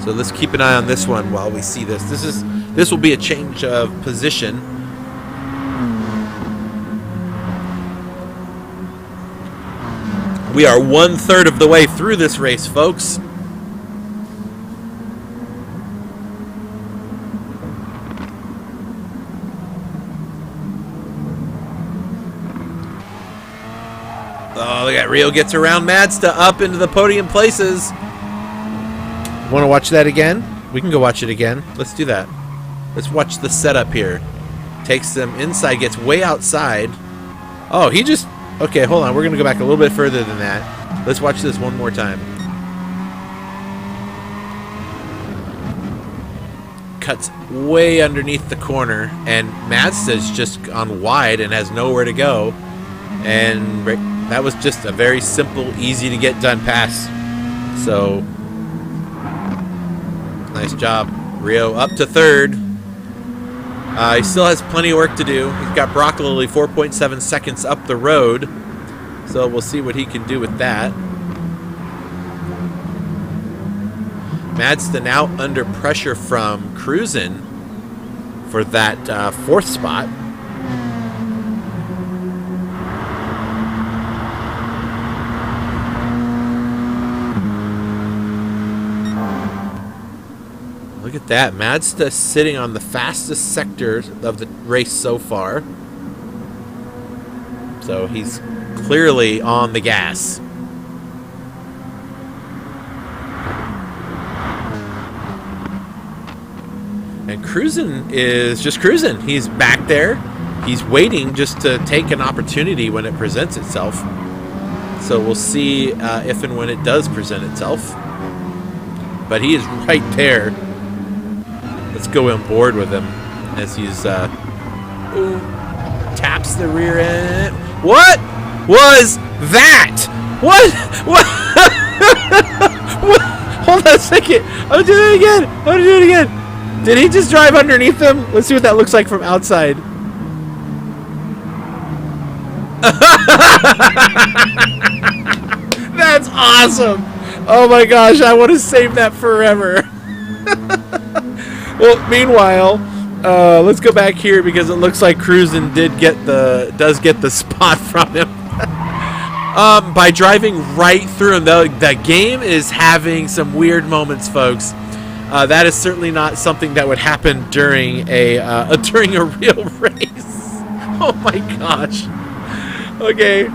So let's keep an eye on this one while we see this. This will be a change of position. We are 1/3 of the way through this race, folks. Oh, look at Rio gets around Mazda up into the podium places. Want to watch that again? We can go watch it again. Let's do that. Let's watch the setup here. Takes them inside, gets way outside. Oh, he just... Okay, hold on. We're going to go back a little bit further than that. Let's watch this one more time. Cuts way underneath the corner, and Mazda's just gone wide and has nowhere to go. And that was just a very simple, easy to get done pass. So, nice job. Rio up to third. He still has plenty of work to do. He's got Broccoli 4.7 seconds up the road. So we'll see what he can do with that. Mazda now under pressure from Cruisin' for that fourth spot. Look at that. Mazda sitting on the fastest sector of the race so far. So he's clearly on the gas. And Cruisin' is just cruising. He's back there. He's waiting just to take an opportunity when it presents itself. So we'll see if and when it does present itself. But he is right there. Let's go on board with him as he's taps the rear end. What was that? What? What? Hold on a second. I'll do it again. I'll do it again. Did he just drive underneath them? Let's see what that looks like from outside. That's awesome. Oh my gosh, I want to save that forever. Well, meanwhile, let's go back here because it looks like Cruisin' does get the spot from him. By driving right through him. The game is having some weird moments, folks. That is certainly not something that would happen during a real race. Oh my gosh. Okay.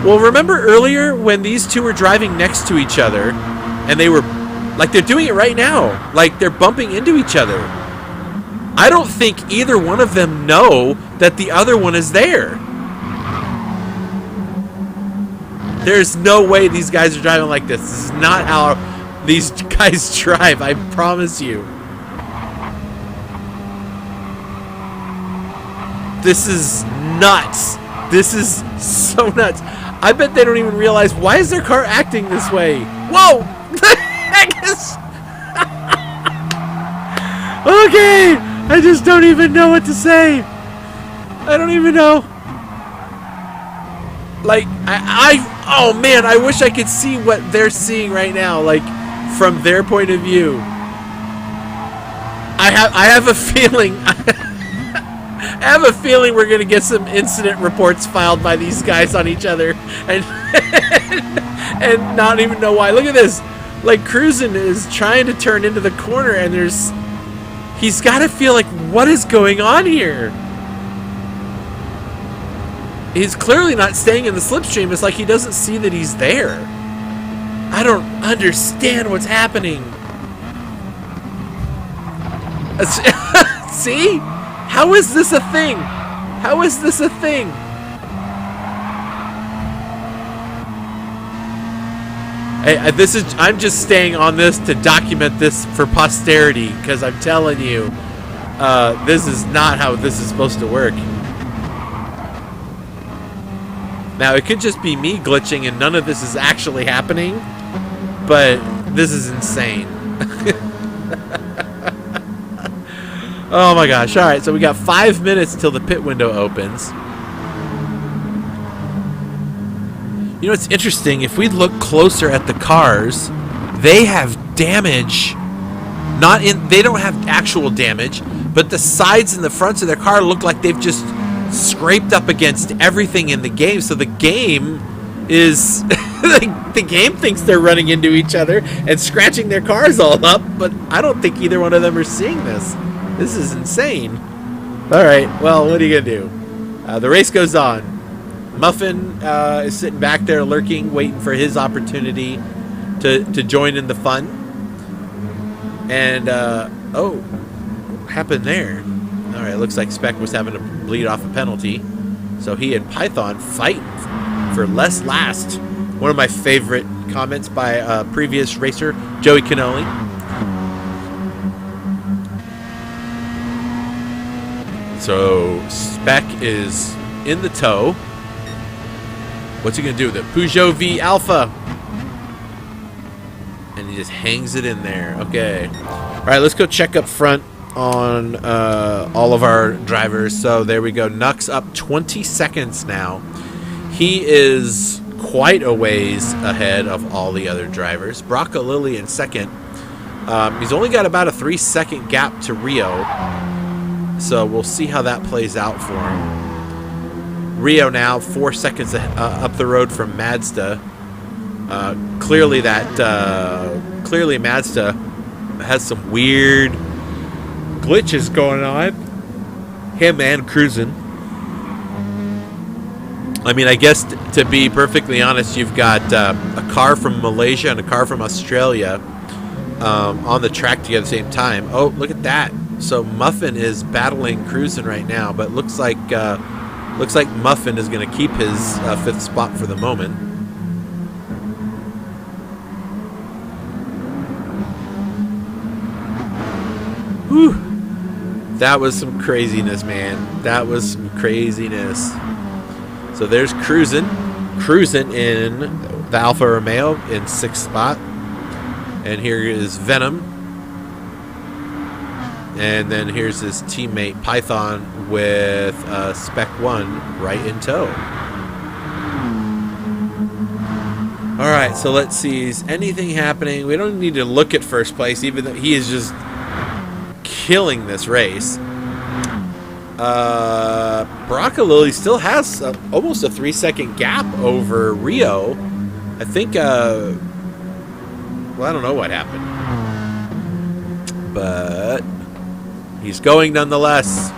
Well, remember earlier when these two were driving next to each other, and they were like they're doing it right now, like they're bumping into each other. I don't think either one of them know that the other one is there. There's no way these guys are driving like this. This is not how these guys drive, I promise you. This is nuts. This is so nuts. I bet they don't even realize, why is their car acting this way? Whoa! The heck is... Okay, I just don't even know what to say. I don't even know. Like, oh man, I wish I could see what they're seeing right now, like, from their point of view. I have a feeling, I have a feeling we're gonna get some incident reports filed by these guys on each other, and and not even know why. Look at this, like, Cruisin' is trying to turn into the corner, and he's got to feel like, what is going on here? He's clearly not staying in the slipstream. It's like he doesn't see that he's there. I don't understand what's happening. See? How is this a thing? How is this a thing? Hey, I'm just staying on this to document this for posterity, because I'm telling you, this is not how this is supposed to work. Now, it could just be me glitching and none of this is actually happening, but this is insane. Oh my gosh. All right, so we got 5 minutes till the pit window opens. You know, it's interesting. If we look closer at the cars, they have damage. They don't have actual damage, but the sides and the fronts of their car look like they've just scraped up against everything in the game. So the game is the game thinks they're running into each other and scratching their cars all up, but I don't think either one of them are seeing this. This is insane. All right, well, what are you gonna do? The race goes on. Muffin is sitting back there lurking, waiting for his opportunity to join in the fun. And oh, what happened there? All right, looks like Spec was having to bleed off a penalty, so he and Python fight for less last. One of my favorite comments by a previous racer, Joey Canoli. So Spec is in the tow. What's he gonna do with it? Peugeot V Alpha, and he just hangs it in there. Okay. All right, let's go check up front on all of our drivers. So there we go. Nux up 20 seconds now. He is quite a ways ahead of all the other drivers. Braca Lilly in second. He's only got about a 3-second gap to Rio, so we'll see how that plays out for him. Rio now 4 seconds up the road from Mazda. Clearly Mazda has some weird glitches going on. Him and Cruisin'. I mean, I guess to be perfectly honest, you've got a car from Malaysia and a car from Australia on the track together at the same time. Oh, look at that! So Muffin is battling Cruisin' right now, but looks like Muffin is going to keep his 5th spot for the moment. Whew. That was some craziness, man. That was some craziness. So there's Cruisin' in the Alfa Romeo in 6th spot. And here is Venom. And then here's his teammate Python with Spec 1 right in tow. Alright, so let's see. Is anything happening? We don't need to look at first place, even though he is just killing this race. Braca Lilly still has almost a 3-second gap over Rio. I think, well, I don't know what happened. But he's going nonetheless.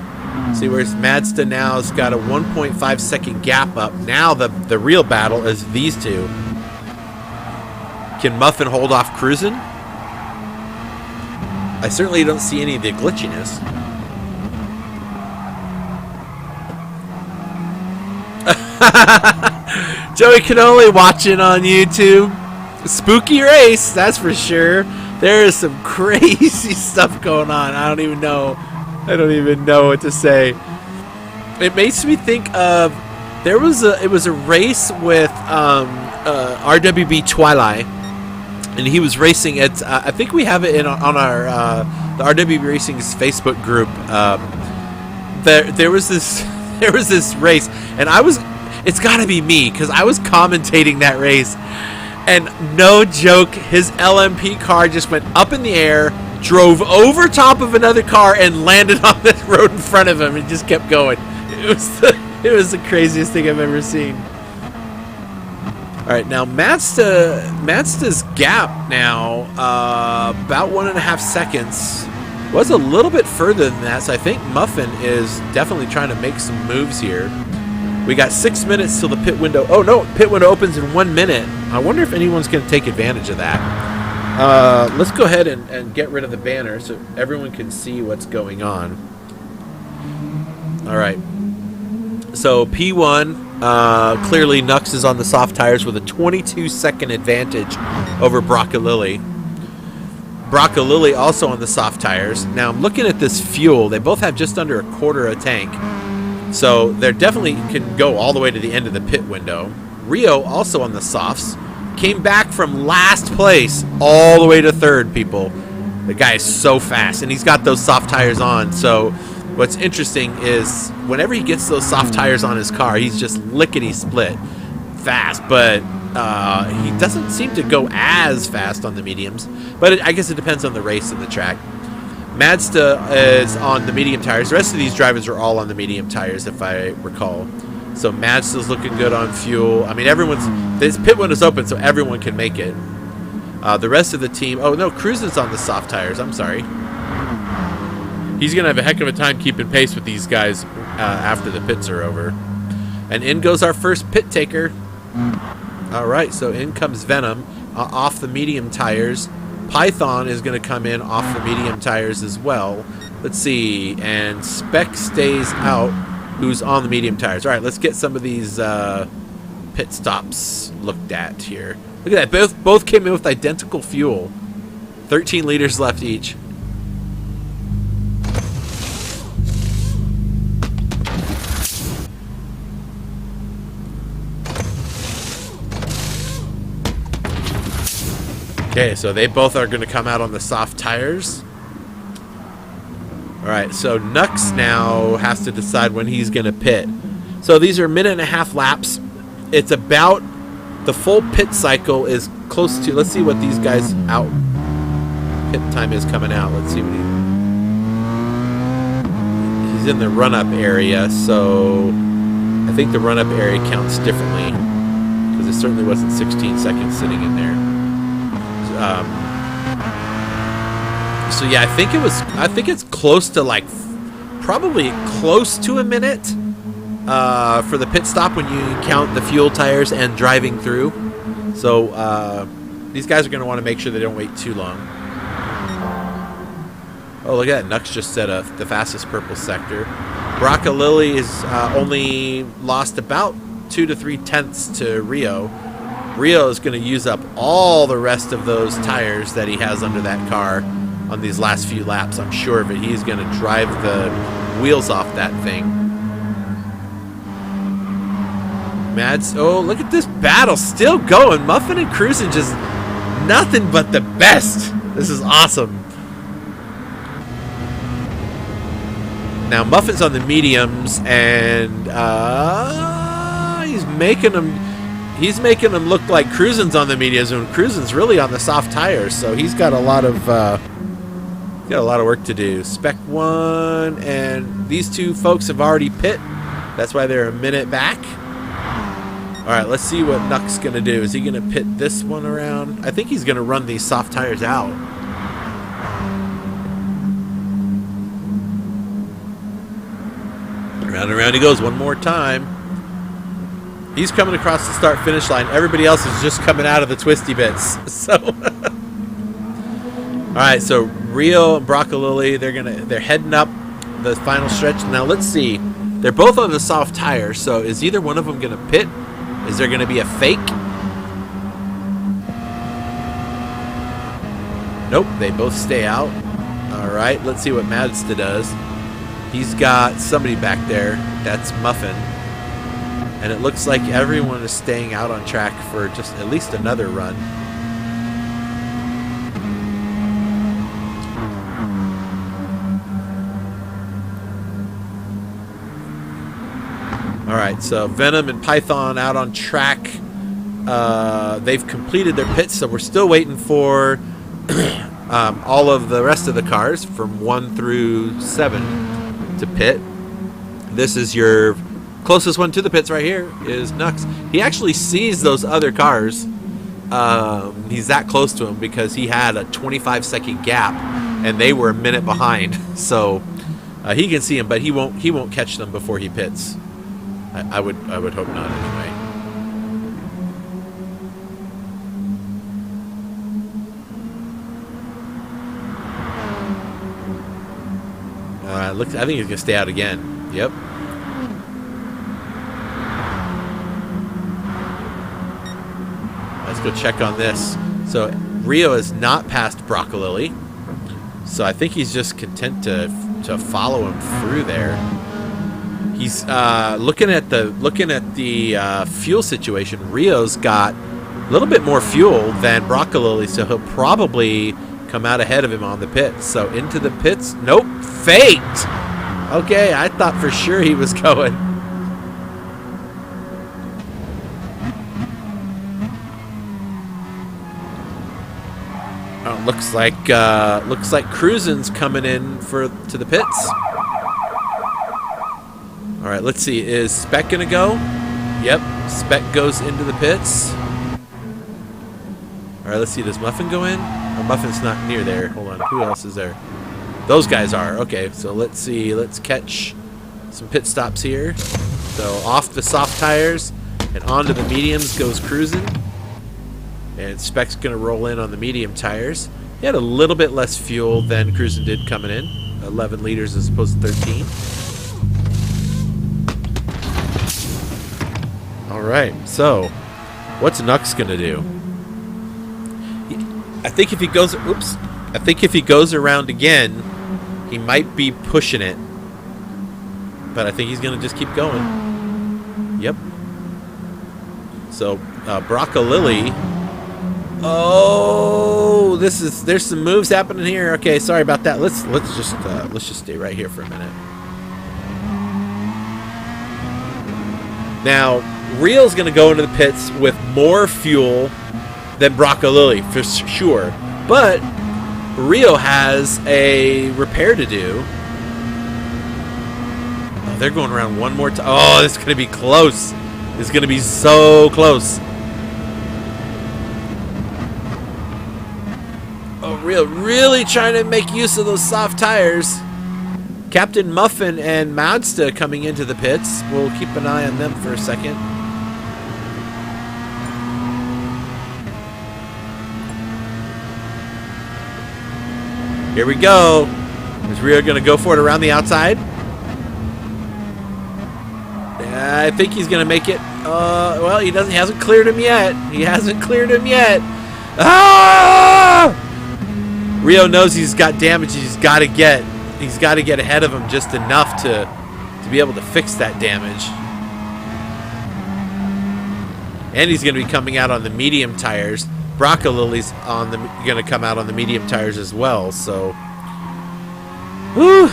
See, where's Mazda now has got a 1.5 second gap up. Now the real battle is these two. Can Muffin hold off Cruisin'? I certainly don't see any of the glitchiness. Joey Canoli watching on YouTube. Spooky race, that's for sure. There is some crazy stuff going on. I don't even know what to say. It makes me think of it was a race with RWB Twilight, and he was racing at I think we have it on our the RWB Racing's Facebook group. There was this race, and It's got to be me because I was commentating that race. And no joke, his LMP car just went up in the air, drove over top of another car, and landed on the road in front of him and just kept going. It was the craziest thing I've ever seen. All right, now Mazda's gap now, about 1.5 seconds. Was a little bit further than that, so I think Muffin is definitely trying to make some moves here. We got 6 minutes till the pit window. Oh no, pit window opens in 1 minute. I wonder if anyone's going to take advantage of that. Let's go ahead and get rid of the banner so everyone can see what's going on. All right. So P1, clearly Nux is on the soft tires with a 22-second advantage over Broccolilli. Broccolilli also on the soft tires. Now I'm looking at this fuel. They both have just under a quarter a tank. So they definitely can go all the way to the end of the pit window. Rio also on the softs. Came back from last place all the way to third, people. The guy is so fast, and he's got those soft tires on. So what's interesting is whenever he gets those soft tires on his car, he's just lickety-split fast. But he doesn't seem to go as fast on the mediums. But I guess it depends on the race and the track. Mazda is on the medium tires. The rest of these drivers are all on the medium tires, if I recall. So Mazda's looking good on fuel. I mean, this pit window's open, so everyone can make it. The rest of the team... Oh, no, Cruisen's on the soft tires. I'm sorry. He's going to have a heck of a time keeping pace with these guys after the pits are over. And in goes our first pit taker. All right, so in comes Venom off the medium tires. Python is going to come in off the medium tires as well. Let's see. And Spec stays out, who's on the medium tires. All right, let's get some of these pit stops looked at here. Look at that. Both came in with identical fuel. 13 liters left each. Okay, so they both are going to come out on the soft tires. All right, so Nux now has to decide when he's going to pit. So these are 1.5 laps. It's about the full pit cycle is close to. Let's see what these guys out pit time is coming out. Let's see what he's in the run-up area. So I think the run-up area counts differently because it certainly wasn't 16 seconds sitting in there. So yeah, I think it's close to probably close to a minute for the pit stop when you count the fuel tires and driving through. So these guys are going to want to make sure they don't wait too long. Oh, look at that. Nux just set the fastest purple sector. Broccolilli is only lost about 2 to 3 tenths to Rio. Rio is going to use up all the rest of those tires that he has under that car on these last few laps. I'm sure of it. He's going to drive the wheels off that thing. Mads, oh, look at this battle still going. Muffin and Cruisin' just nothing but the best. This is awesome. Now Muffin's on the mediums, and he's making them look like Cruisin's on the mediums when Cruisin's really on the soft tires. So he's got a lot of work to do. Spec 1 and these two folks have already pit. That's why they're a minute back. All right, let's see what Nuck's gonna do. Is he gonna pit this one around? I think he's gonna run these soft tires out. Round and round he goes one more time. He's coming across the start-finish line. Everybody else is just coming out of the twisty bits. So, all right. So Rio and Broccolilli, they're heading up the final stretch. Now let's see. They're both on the soft tires. So is either one of them going to pit? Is there going to be a fake? Nope. They both stay out. All right. Let's see what Mazda does. He's got somebody back there. That's Muffin. And it looks like everyone is staying out on track for just at least another run. All right, right, so Venom and Python out on track. They've completed their pits, so we're still waiting for all of the rest of the cars from 1 through 7 to pit. This is your closest one to the pits right here is Nux. He actually sees those other cars. He's that close to them because he had a 25-second gap, and they were a minute behind. So he can see him, but he won't catch them before he pits. I would hope not anyway. I think he's gonna stay out again. Yep. Let's go check on this. So Rio has not passed Broccolilli, so I think he's just content to follow him through there. He's looking at the fuel situation. Rio's got a little bit more fuel than Broccolilli, so he'll probably come out ahead of him on the pits. So into the pits. Nope. Faked. Okay, I thought for sure he was going. Oh, looks like Cruisin's coming in to the pits. All right, let's see. Is Spec gonna go? Yep, Spec goes into the pits. All right, let's see. Does Muffin go in? Oh, Muffin's not near there. Hold on. Who else is there? Those guys are. Okay, so let's see. Let's catch some pit stops here. So off the soft tires and onto the mediums goes Cruisin'. And Spec's going to roll in on the medium tires. He had a little bit less fuel than Cruisin' did coming in. 11 liters as opposed to 13. All right, so what's Nux going to do? I think if he goes around again, he might be pushing it. But I think he's going to just keep going. Yep. So Broccolilli. Oh, there's some moves happening here. Okay, sorry about that. Let's just stay right here for a minute. Now, Rio's going to go into the pits with more fuel than Broccolilli for sure, but Rio has a repair to do. Oh, they're going around one more time. Oh, this is going to be close. It's going to be so close. Oh, Rio really trying to make use of those soft tires. Captain Muffin and Mazda coming into the pits. We'll keep an eye on them for a second. Here we go. Is Rio going to go for it around the outside? I think he's going to make it. Well, he hasn't cleared him yet. He hasn't cleared him yet. Ah! Rio knows he's got damage. He's got to get ahead of him just enough to be able to fix that damage. And he's going to be coming out on the medium tires. Broccolilli's going to come out on the medium tires as well. So, whew.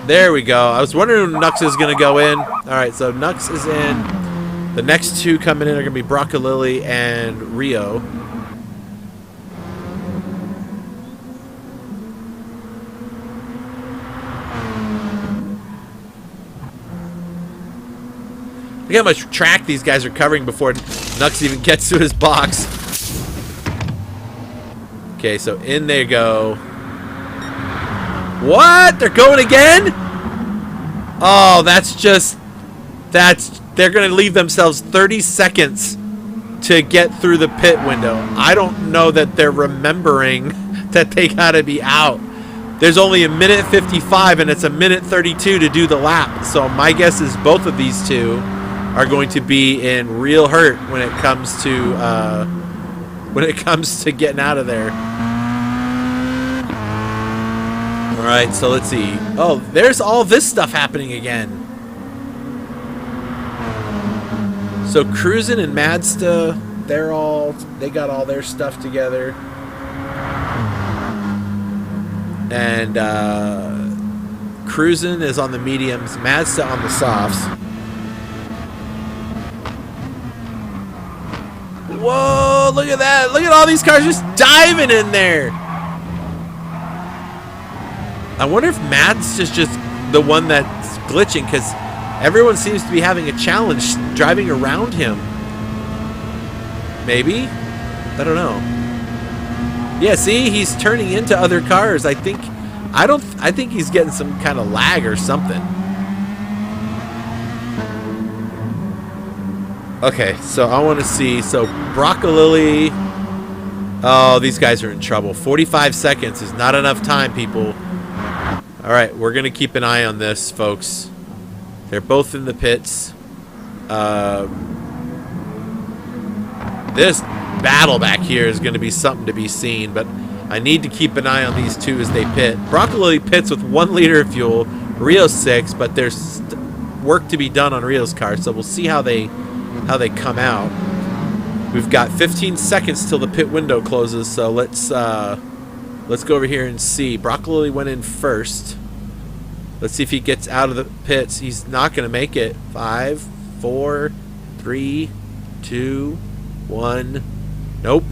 There we go. I was wondering when Nux is going to go in. All right, so Nux is in. The next two coming in are going to be Broccolilli and Rio. Look how much track these guys are covering before Nux even gets to his box. Okay, so in they go. What? They're going again? Oh, they're going to leave themselves 30 seconds to get through the pit window. I don't know that they're remembering that they got to be out. There's only a minute 55 and it's a minute 32 to do the lap. So my guess is both of these two are going to be in real hurt when it comes to getting out of there. All right, so let's see. Oh, there's all this stuff happening again. So Cruisin' and Mazda, they got all their stuff together. And Cruisin is on the mediums, Mazda on the softs. Whoa, look at that. Look at all these cars just diving in there. I wonder if Mads is just the one that's glitching, because everyone seems to be having a challenge driving around him. Maybe? I don't know. Yeah, see, he's turning into other cars. I think he's getting some kind of lag or something. Okay, so I want to see. So Broccolilli. Oh, these guys are in trouble. 45 seconds is not enough time, people. All right, we're going to keep an eye on this, folks. They're both in the pits. This battle back here is going to be something to be seen, but I need to keep an eye on these two as they pit. Broccolilli pits with 1 liter of fuel, Rio 6, but there's work to be done on Rio's car, so we'll see how they come out. We've got 15 seconds till the pit window closes, so let's go over here and see. Broccolilli went in first. Let's see if he gets out of the pits. He's not going to make it. 5, 4, 3, 2, 1. Nope.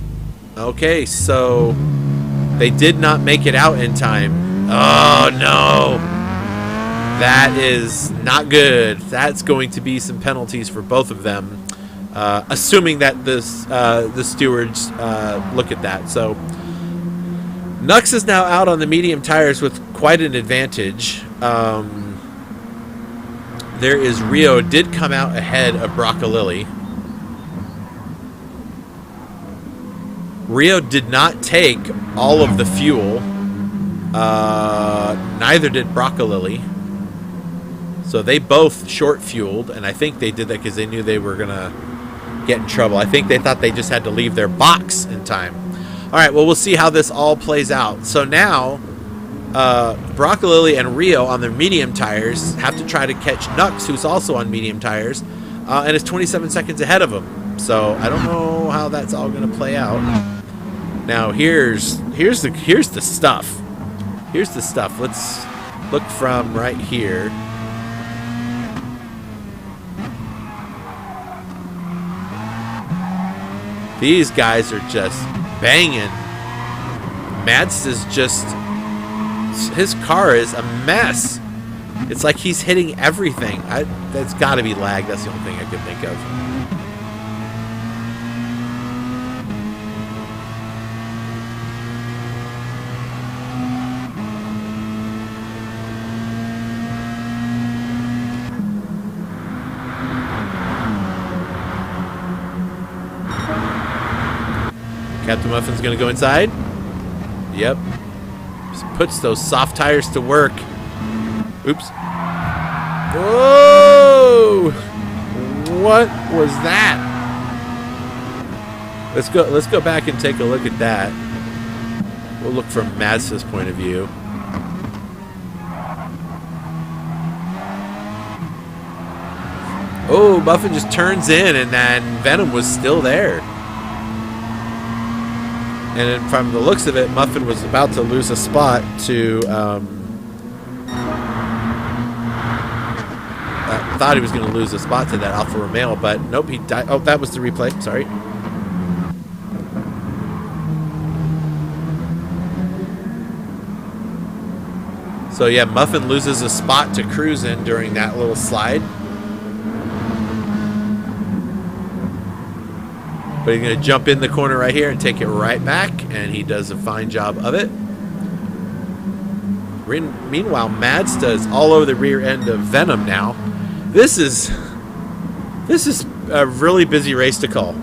Okay, so they did not make it out in time. Oh, no. That is not good. That's going to be some penalties for both of them, assuming that the stewards look at that. So Nux is now out on the medium tires with quite an advantage. There is Rio did come out ahead of Broccolilli. Rio did not take all of the fuel. Neither did Broccolilli. So they both short fueled, and I think they did that because they knew they were going to get in trouble. I think they thought they just had to leave their box in time. All right, well, we'll see how this all plays out. So now Broccolilli and Rio on their medium tires have to try to catch Nux, who's also on medium tires, and is 27 seconds ahead of him. So I don't know how that's all going to play out. Now here's the stuff. Here's the stuff. Let's look from right here. These guys are just banging. Mads is just, his car is a mess. It's like he's hitting everything. That's got to be lag. That's the only thing I can think of. Captain Muffin's going to go inside. Yep. Just puts those soft tires to work. Oops. Whoa! What was that? Let's go back and take a look at that. We'll look from Mazda's point of view. Oh, Muffin just turns in, and then Venom was still there. And then from the looks of it, Muffin was about to lose a spot to... thought he was going to lose a spot to that Alfa Romeo, but nope, he died. Oh, that was the replay. Sorry. So yeah, Muffin loses a spot to Cruisin during that little slide. But he's going to jump in the corner right here and take it right back, and he does a fine job of it. Meanwhile, Mazda is all over the rear end of Venom now. This is a really busy race to call.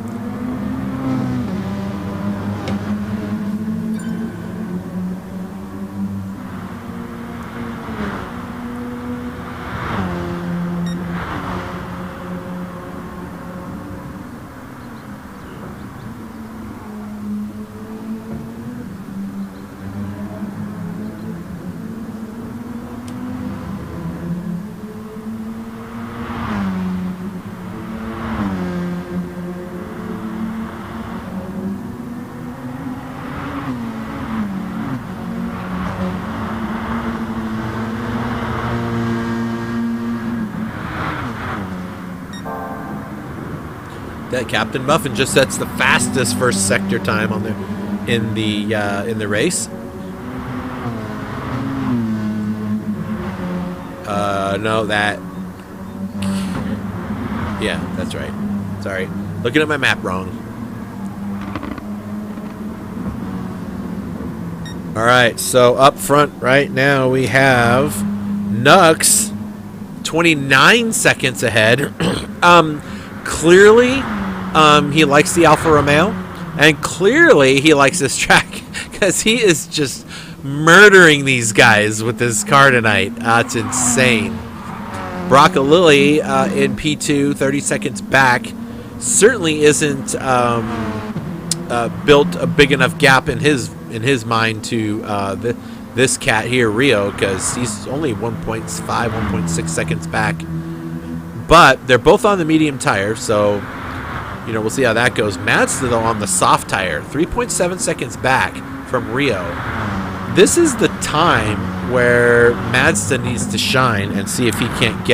That Captain Muffin just sets the fastest first sector time on in the race. No, that. Yeah, that's right. Sorry, looking at my map wrong. All right, so up front right now we have Nux, 29 seconds ahead. Clearly, he likes the Alfa Romeo, and clearly he likes this track because he is just murdering these guys with this car tonight. It's insane. Broccolilli in P2, 30 seconds back, certainly isn't built a big enough gap in his mind to this cat here, Rio, because he's only 1.5, 1.6 seconds back. But they're both on the medium tire, so we'll see how that goes. Mazda, though, on the soft tire, 3.7 seconds back from Rio. This is the time where Mazda needs to shine and see if he can't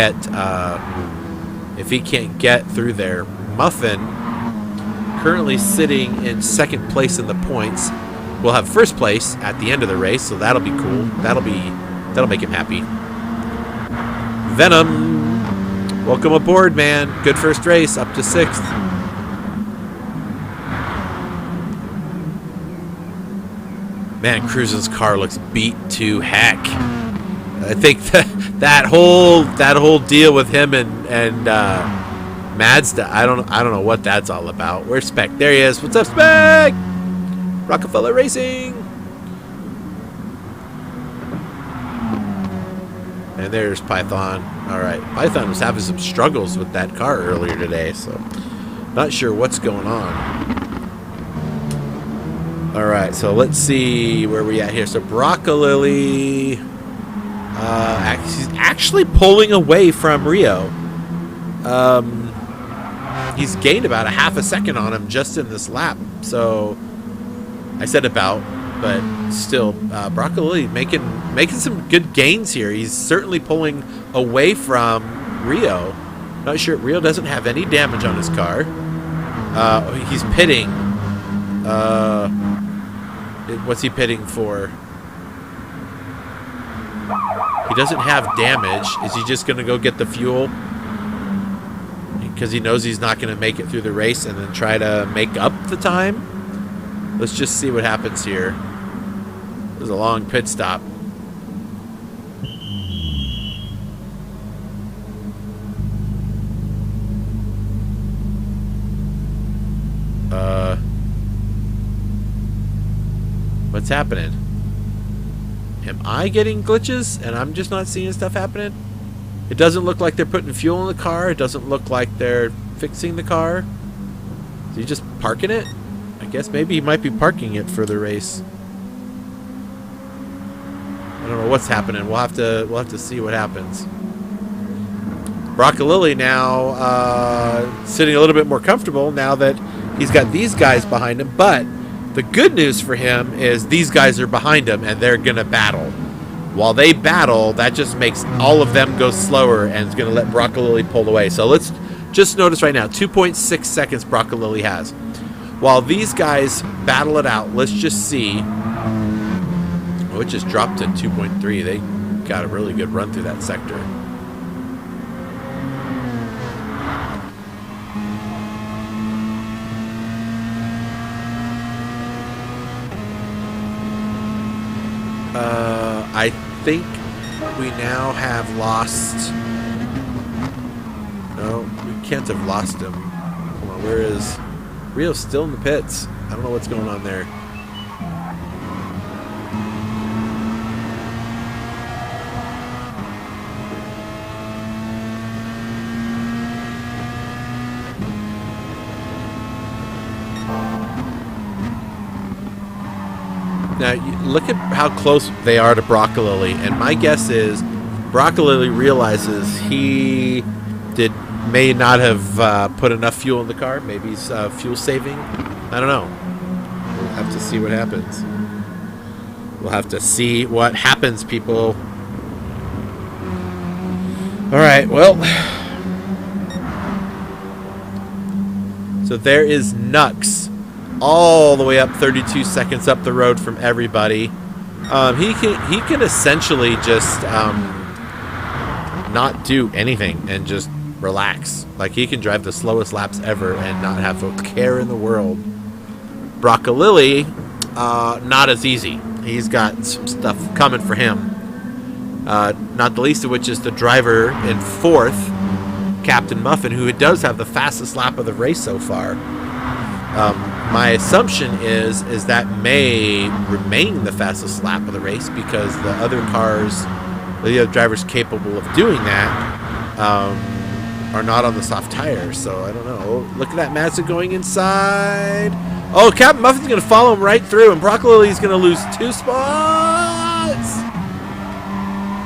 get through there. Muffin, currently sitting in second place in the points, will have first place at the end of the race, so that'll be cool. That'll make him happy. Venom, welcome aboard, man. Good first race, up to 6th. Man, Cruisen's car looks beat to heck. I think that whole deal with him and Mazda, I don't know what that's all about. Where's Spec? There he is. What's up, Spec? Rockefeller Racing. And there's Python. All right, Python was having some struggles with that car earlier today, so not sure what's going on. All right, so let's see where we at here. So Broccolilli, he's actually pulling away from Rio. He's gained about a half a second on him just in this lap. So I said about, but still, Broccolilli making some good gains here. He's certainly pulling away from Rio. Not sure, Rio doesn't have any damage on his car. He's pitting. What's he pitting for? He doesn't have damage. Is he just going to go get the fuel? Because he knows he's not going to make it through the race and then try to make up the time? Let's just see what happens here. There's a long pit stop. What's happening? Am I getting glitches and I'm just not seeing stuff happening? It doesn't look like they're putting fuel in the car. It doesn't look like they're fixing the car. Is he just parking it? I guess maybe he might be parking it for the race. I don't know what's happening. We'll have to see what happens. Broccolilli now sitting a little bit more comfortable now that he's got these guys behind him, but the good news for him is these guys are behind him and they're going to battle. While they battle, that just makes all of them go slower and is going to let Broccolilli pull away. So let's just notice right now, 2.6 seconds Broccolilli has. While these guys battle it out, let's just see. Oh, it just dropped to 2.3. They got a really good run through that sector. I think we now have lost. No, we can't have lost him. Hold on, where is Rio's still in the pits? I don't know what's going on there. Now, look at how close they are to Broccolilli, and my guess is Broccolilli realizes he may not have put enough fuel in the car. Maybe he's fuel saving. I don't know. We'll have to see what happens. We'll have to see what happens, people. All right, well. So So there is Nux, all the way up 32 seconds up the road from everybody. He can essentially just not do anything and just relax. Like, he can drive the slowest laps ever and not have a care in the world. Broccolilli, not as easy. He's got some stuff coming for him. Not the least of which is the driver in fourth, Captain Muffin, who does have the fastest lap of the race so far. My assumption is that may remain the fastest lap of the race because the other cars, the other drivers capable of doing that, are not on the soft tires. So I don't know. Oh, look at that Mazda going inside. Oh, Captain Muffin's going to follow him right through, and Broccolilli's going to lose 2 spots.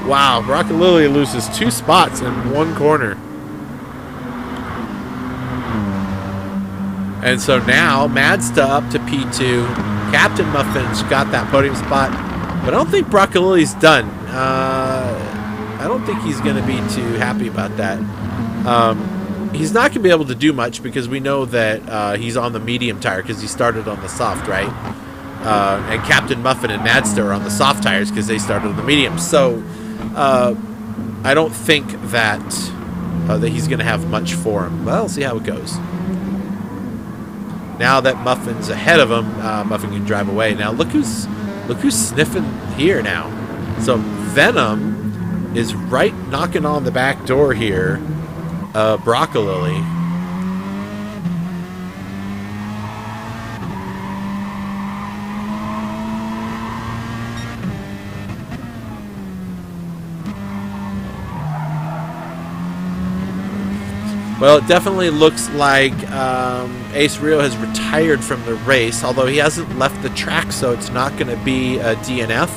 Wow, Broccolilli loses 2 spots in 1 corner. And so now Mazda up to P2. Captain Muffin's got that podium spot, but I don't think Broccolilli's done. I don't think he's going to be too happy about that. He's not going to be able to do much because we know that he's on the medium tire because he started on the soft, right? And Captain Muffin and Mazda are on the soft tires because they started on the medium. So I don't think that he's going to have much for him. Well, we'll see how it goes. Now that Muffin's ahead of him, Muffin can drive away. Now look who's sniffing here now. So Venom is right knocking on the back door here. Broccolilli. Well, it definitely looks like Ace Rio has retired from the race, although he hasn't left the track, so it's not going to be a DNF.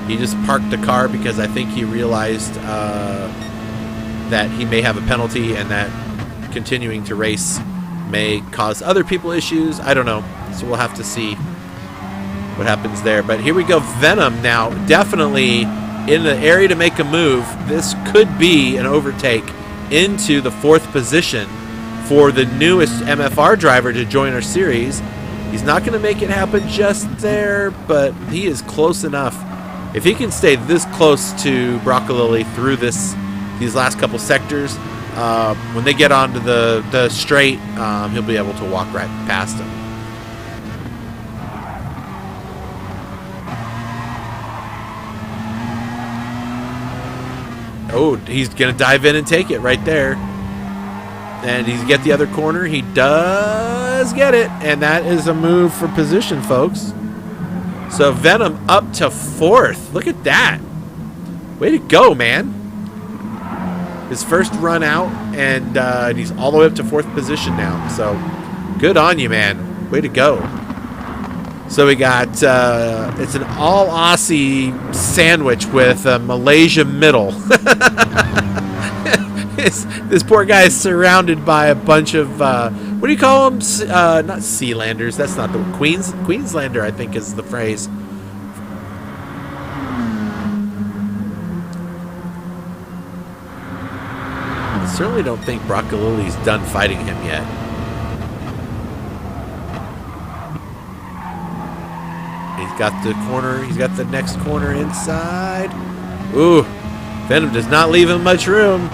He just parked the car because I think he realized that he may have a penalty and that continuing to race may cause other people issues. I don't know, so we'll have to see what happens there. But here we go, Venom now definitely in the area to make a move. This could be an overtake into the 4th position for the newest MFR driver to join our series. He's not going to make it happen just there, but he is close enough. If he can stay this close to Broccolilli through these last couple sectors, when they get onto the straight, he'll be able to walk right past him. Oh, he's going to dive in and take it right there. And he's get the other corner. He does get it. And that is a move for position, folks. So Venom up to 4th. Look at that. Way to go, man. His first run out. And he's all the way up to 4th position now. So good on you, man. Way to go. So we got, it's an all-Aussie sandwich with a Malaysia middle. This poor guy is surrounded by a bunch of, what do you call them? Not Sealanders. That's not the Queenslander, I think is the phrase. I certainly don't think Broccolilli's done fighting him yet. He's got the corner. He's got the next corner inside. Ooh, Venom does not leave him much room.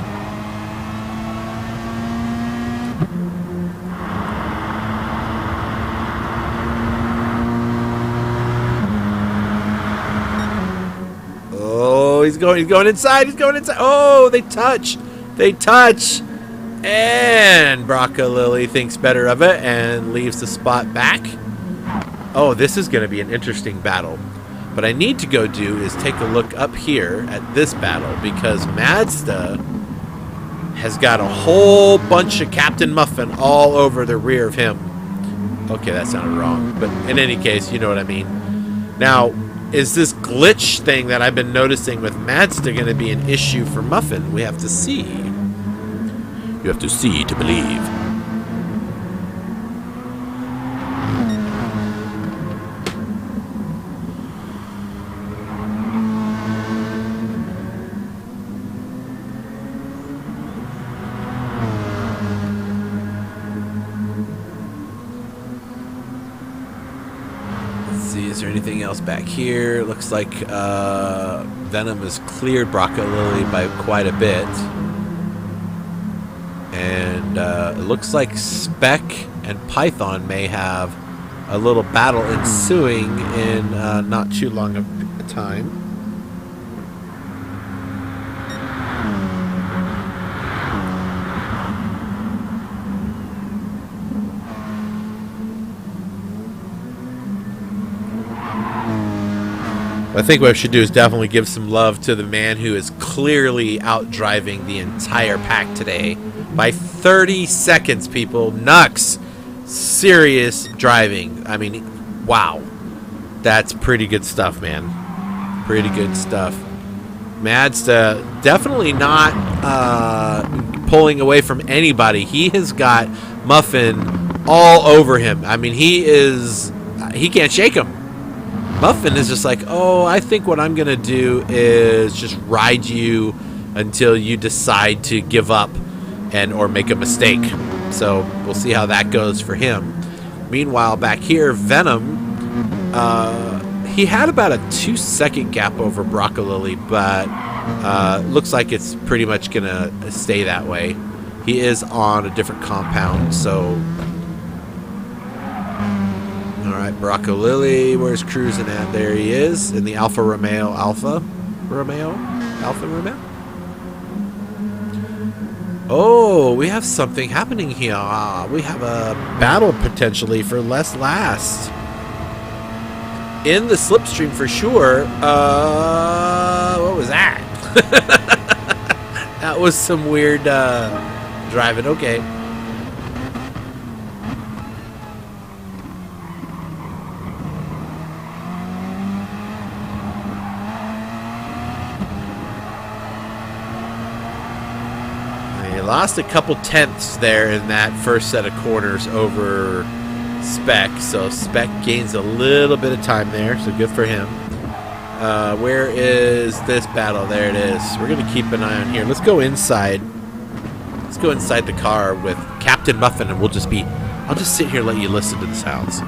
Oh, he's going inside. He's going inside. Oh, they touch. They touch. And Broccolilli thinks better of it and leaves the spot back. Oh, this is going to be an interesting battle. What I need to go do is take a look up here at this battle because Mazda has got a whole bunch of Captain Muffin all over the rear of him. Okay, that sounded wrong, but in any case, you know what I mean. Now, is this glitch thing that I've been noticing with Mazda going to be an issue for Muffin? We have to see. You have to see to believe. there anything else back here? Looks like Venom has cleared Broccolilli by quite a bit. And it looks like Spec and Python may have a little battle ensuing in not too long of a time. I think what I should do is definitely give some love to the man who is clearly out driving the entire pack today by 30 seconds, people. Nux. Serious driving. I mean, wow. That's pretty good stuff, man. Pretty good stuff. Madsta definitely not pulling away from anybody. He has got Muffin all over him. I mean, he can't shake him. Muffin is just like, oh, I think what I'm going to do is just ride you until you decide to give up or make a mistake. So we'll see how that goes for him. Meanwhile, back here, Venom, he had about a 2-second gap over Broccolilli, but looks like it's pretty much going to stay that way. He is on a different compound, so... Alright, Broccolilli, where's cruising at? There he is, in the Alfa Romeo. Oh, we have something happening here. We have a battle potentially for last. In the slipstream for sure. What was that? That was some weird driving. Okay. Lost a couple tenths there in that first set of corners over Spec, so Spec gains a little bit of time there, so good for him. Where is this battle? There it is. We're going to keep an eye on here. Let's go inside. Let's go inside the car with Captain Muffin, and I'll just sit here and let you listen to the sounds.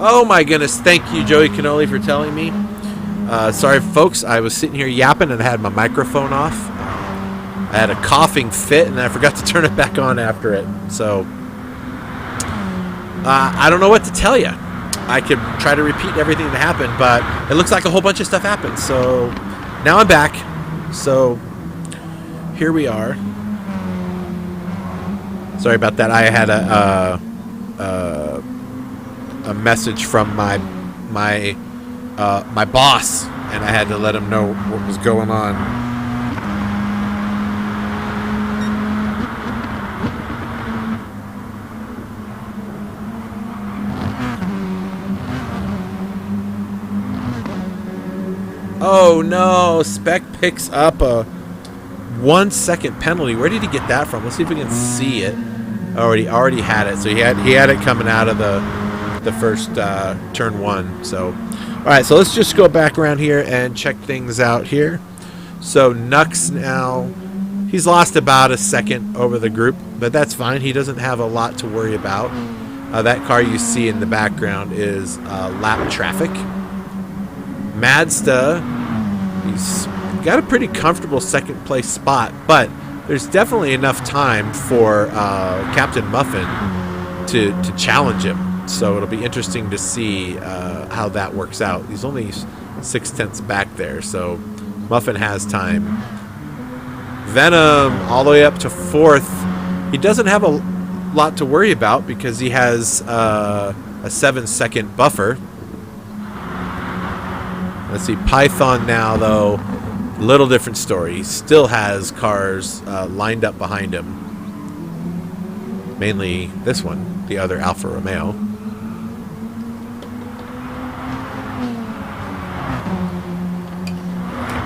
Oh my goodness, thank you, Joey Cannoli, for telling me. Sorry, folks, I was sitting here yapping and I had my microphone off. I had a coughing fit and I forgot to turn it back on after it. So, I don't know what to tell you. I could try to repeat everything that happened, but it looks like a whole bunch of stuff happened. So, now I'm back. So, here we are. Sorry about that. I had a message from my boss, and I had to let him know what was going on. Oh no, Spec picks up a 1 second penalty. Where did he get that from? Let's see if we can see it. Already had it. So he had it coming out of the first turn 1. So all right, so let's just go back around here and check things out here. So Nux now, he's lost about a second over the group, but that's fine. He doesn't have a lot to worry about. That car you see in the background is lap traffic. Mazda, he's got a pretty comfortable second place spot, but there's definitely enough time for Captain Muffin to challenge him. So it'll be interesting to see how that works out. He's only 0.6 back there, so Muffin has time. Venom all the way up to 4th. He doesn't have a lot to worry about because he has a 7-second buffer. Let's see, Python now, though, little different story. He still has cars lined up behind him. Mainly this one, the other Alfa Romeo.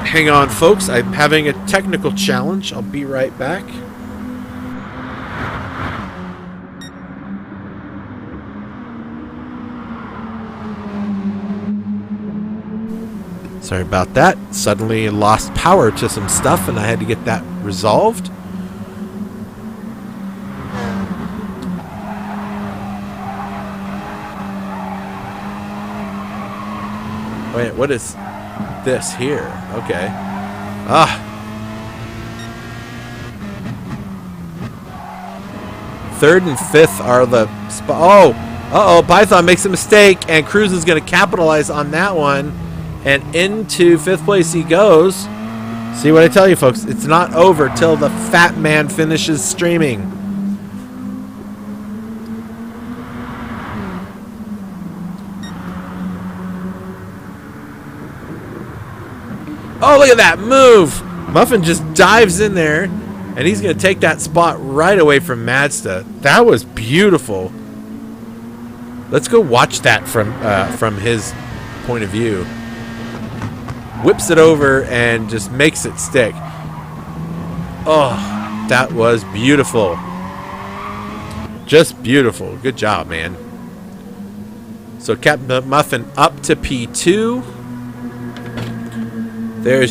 Hang on, folks. I'm having a technical challenge. I'll be right back. Sorry about that. Suddenly lost power to some stuff and I had to get that resolved. Wait, what is this here? Okay. Third and 5th are the oh, uh-oh, Python makes a mistake and Cruz is going to capitalize on that one. And into 5th place he goes. See what I tell you, folks? It's not over till the fat man finishes streaming. Oh, look at that move. Muffin just dives in there, and he's going to take that spot right away from Mazda. That was beautiful. Let's go watch that from his point of view. Whips it over and just makes it stick. Oh, that was beautiful. Just beautiful. Good job, man. So Captain Muffin up to P2. I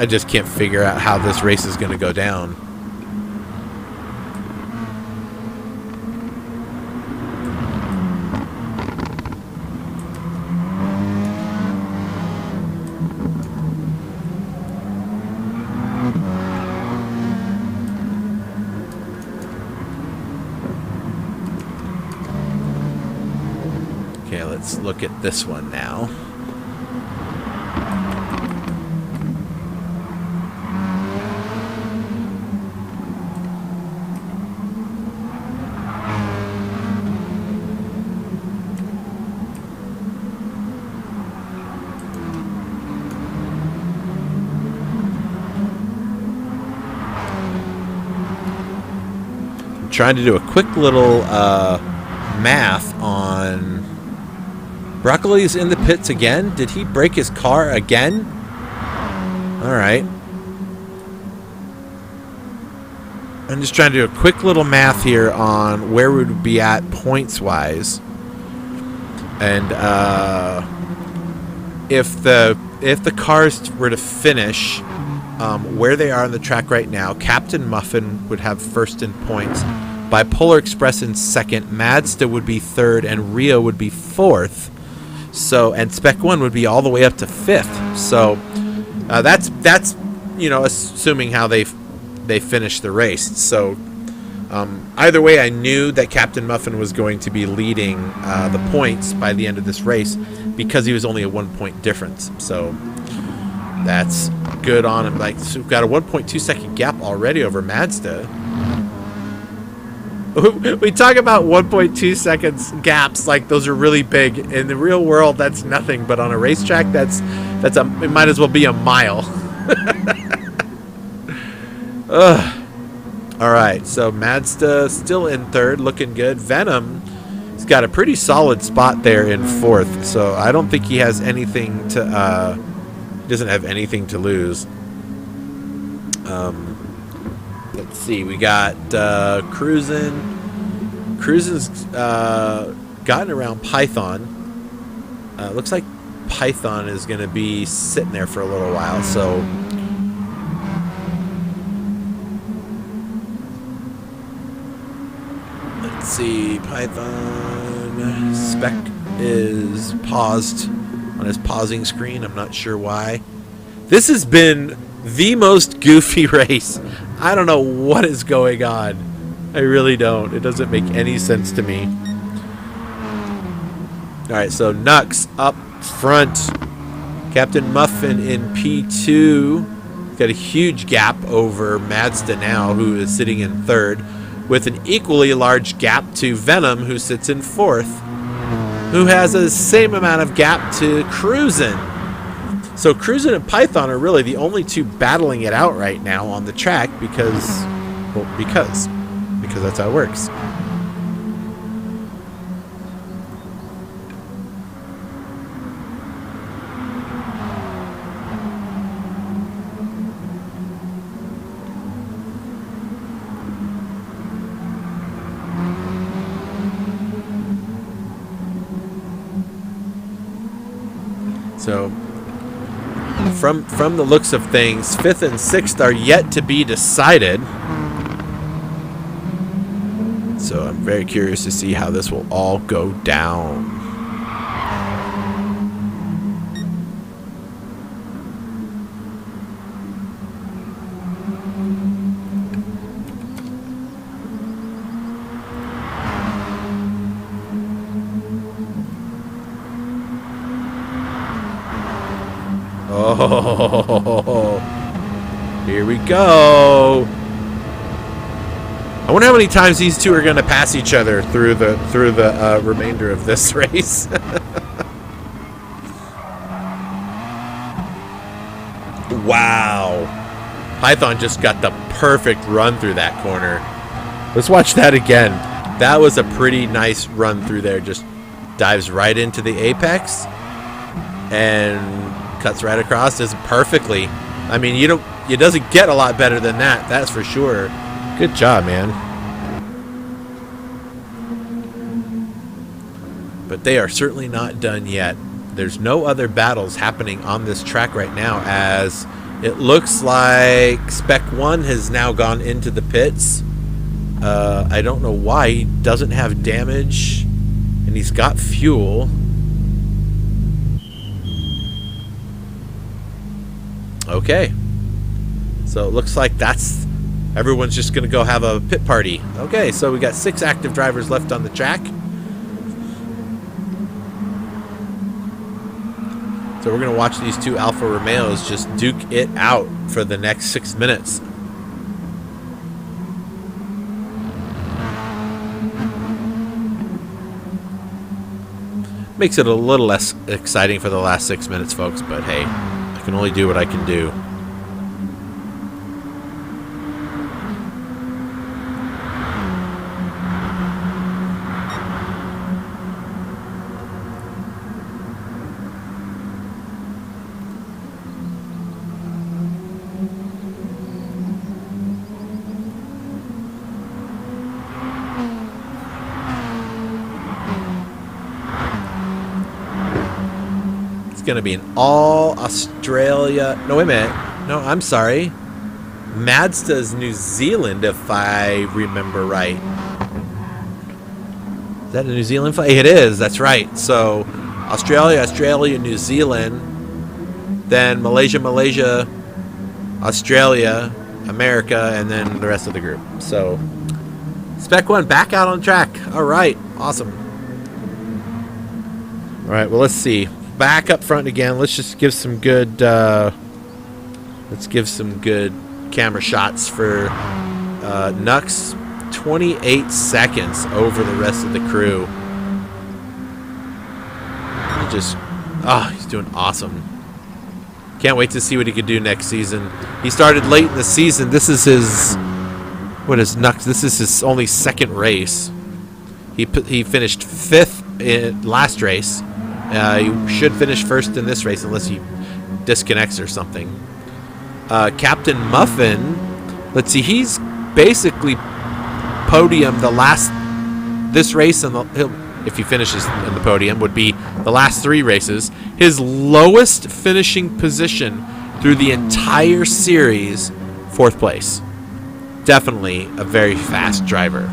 just can't figure out how this race is going to go down. Let's look at this one now. I'm trying to do a quick little math on Broccoli's in the pits again. Did he break his car again? All right. I'm just trying to do a quick little math here on where we would be at points-wise. And if the cars were to finish where they are on the track right now, Captain Muffin would have first in points Bipolar Express in second, Mazda would be third, and Rio would be fourth. So, and Spec 1 would be all the way up to fifth. So that's assuming how they finish the race. So either way, I knew that Captain Muffin was going to be leading the points by the end of this race because he was only a 1 point difference. So that's good on him. Like, so we've got a 1.2 second gap already over Mazda. We talk about 1.2 seconds gaps like those are really big. In the real world, that's nothing. But on a racetrack, it might as well be a mile. Ugh. All right, so Mazda still in third, looking good. Venom, he's got a pretty solid spot there in fourth. So I don't think he has anything to. Doesn't have anything to lose. Let's see. We got Cruisin'. Cruisin's gotten around Python. Looks like Python is going to be sitting there for a little while. So let's see. Python Spec is paused on his pausing screen. I'm not sure why. This has been the most goofy race. I don't know what is going on. I really don't. It doesn't make any sense to me. All right, so Nux up front. Captain Muffin in P2. Got a huge gap over Mazda now, who is sitting in third, with an equally large gap to Venom, who sits in fourth, who has the same amount of gap to Cruisin'. So Cruisin' and Python are really the only two battling it out right now on the track because that's how it works. So from the looks of things, 5th and 6th are yet to be decided. So I'm very curious to see how this will all go down. Oh, here we go. I wonder how many times these two are going to pass each other through the remainder of this race. Wow. Python just got the perfect run through that corner. Let's watch that again. That was a pretty nice run through there. Just dives right into the apex and cuts right across. Does it perfectly. I mean, it doesn't get a lot better than that. That's for sure. Good job, man. But they are certainly not done yet. There's no other battles happening on this track right now, as it looks like Spec 1 has now gone into the pits. I don't know why. He doesn't have damage, and he's got fuel. Okay. So it looks like everyone's just going to go have a pit party. Okay, so we got 6 active drivers left on the track. So we're going to watch these two Alfa Romeos just duke it out for the next 6 minutes. Makes it a little less exciting for the last 6 minutes, folks, but hey, I can only do what I can do. Going to be an all Australia. No, wait a minute. No, I'm sorry. Mazda's New Zealand, if I remember right. Is that a New Zealand flag? It is. That's right. So Australia, New Zealand, then Malaysia, Australia, America, and then the rest of the group. So Spec 1 back out on track. All right. Awesome. All right. Well, let's see. Back up front again. Let's just give some good camera shots for Nux. 28 seconds over the rest of the crew. He's doing awesome. Can't wait to see what he could do next season. He started late in the season. This is his Nux? This is his only second race. He finished 5th in last race. He should finish first in this race unless he disconnects or something. Captain Muffin, let's see, he's basically podium this race, and if he finishes in the podium, would be the last 3 races. His lowest finishing position through the entire series, 4th place. Definitely a very fast driver.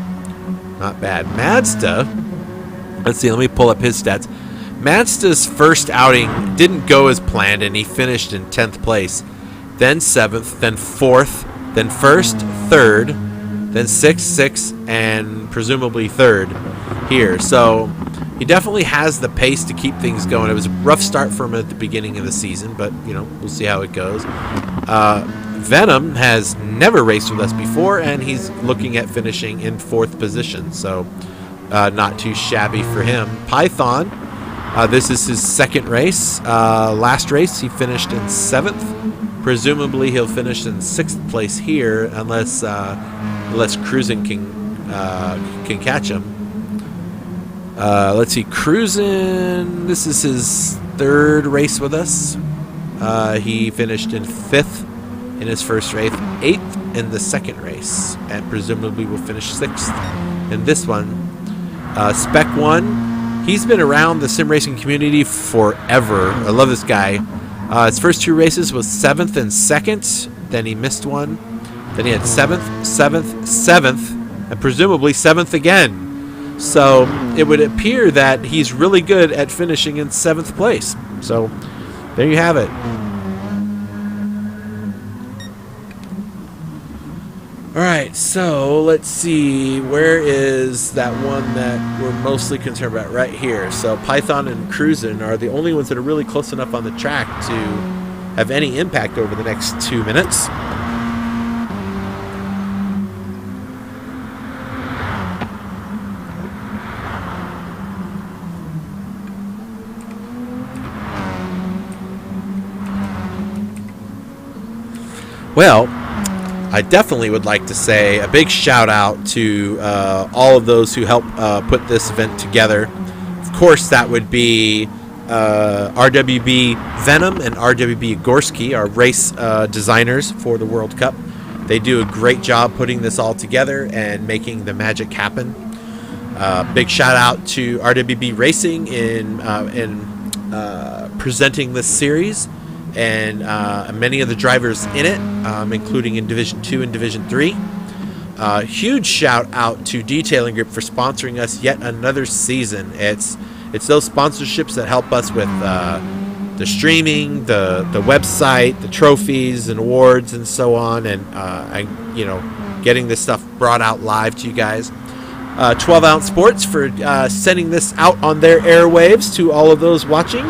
Not bad. Mazda, let's see, let me pull up his stats. Mazda's first outing didn't go as planned, and he finished in 10th place. Then 7th, then 4th, then 1st, 3rd, then 6th, and presumably 3rd here. So he definitely has the pace to keep things going. It was a rough start for him at the beginning of the season, but, we'll see how it goes. Venom has never raced with us before, and he's looking at finishing in 4th position. So not too shabby for him. Python, this is his 2nd race. Last race, he finished in 7th. Presumably, he'll finish in 6th place here, unless Cruisin can catch him. Let's see, Cruisin. This is his 3rd race with us. He finished in 5th in his first race, 8th in the 2nd race, and presumably will finish 6th in this one. Spec 1. He's been around the sim racing community forever. I love this guy. His first 2 races was 7th and 2nd. Then he missed one. Then he had 7th, and presumably 7th again. So it would appear that he's really good at finishing in 7th place. So there you have it. All right, so let's see. Where is that one that we're mostly concerned about? Right here. So Python and Cruisin are the only ones that are really close enough on the track to have any impact over the next 2 minutes. Well, I definitely would like to say a big shout out to all of those who helped put this event together. Of course, that would be RWB Venom and RWB Gorski, our race designers for the World Cup. They do a great job putting this all together and making the magic happen. Big shout out to RWB Racing in presenting this series, and many of the drivers in it, including in Division 2 and Division 3. Huge shout out to Detailing Group for sponsoring us yet another season. It's those sponsorships that help us with the streaming, the website, the trophies and awards and so on, and getting this stuff brought out live to you guys. 12 Ounce Sports for sending this out on their airwaves to all of those watching.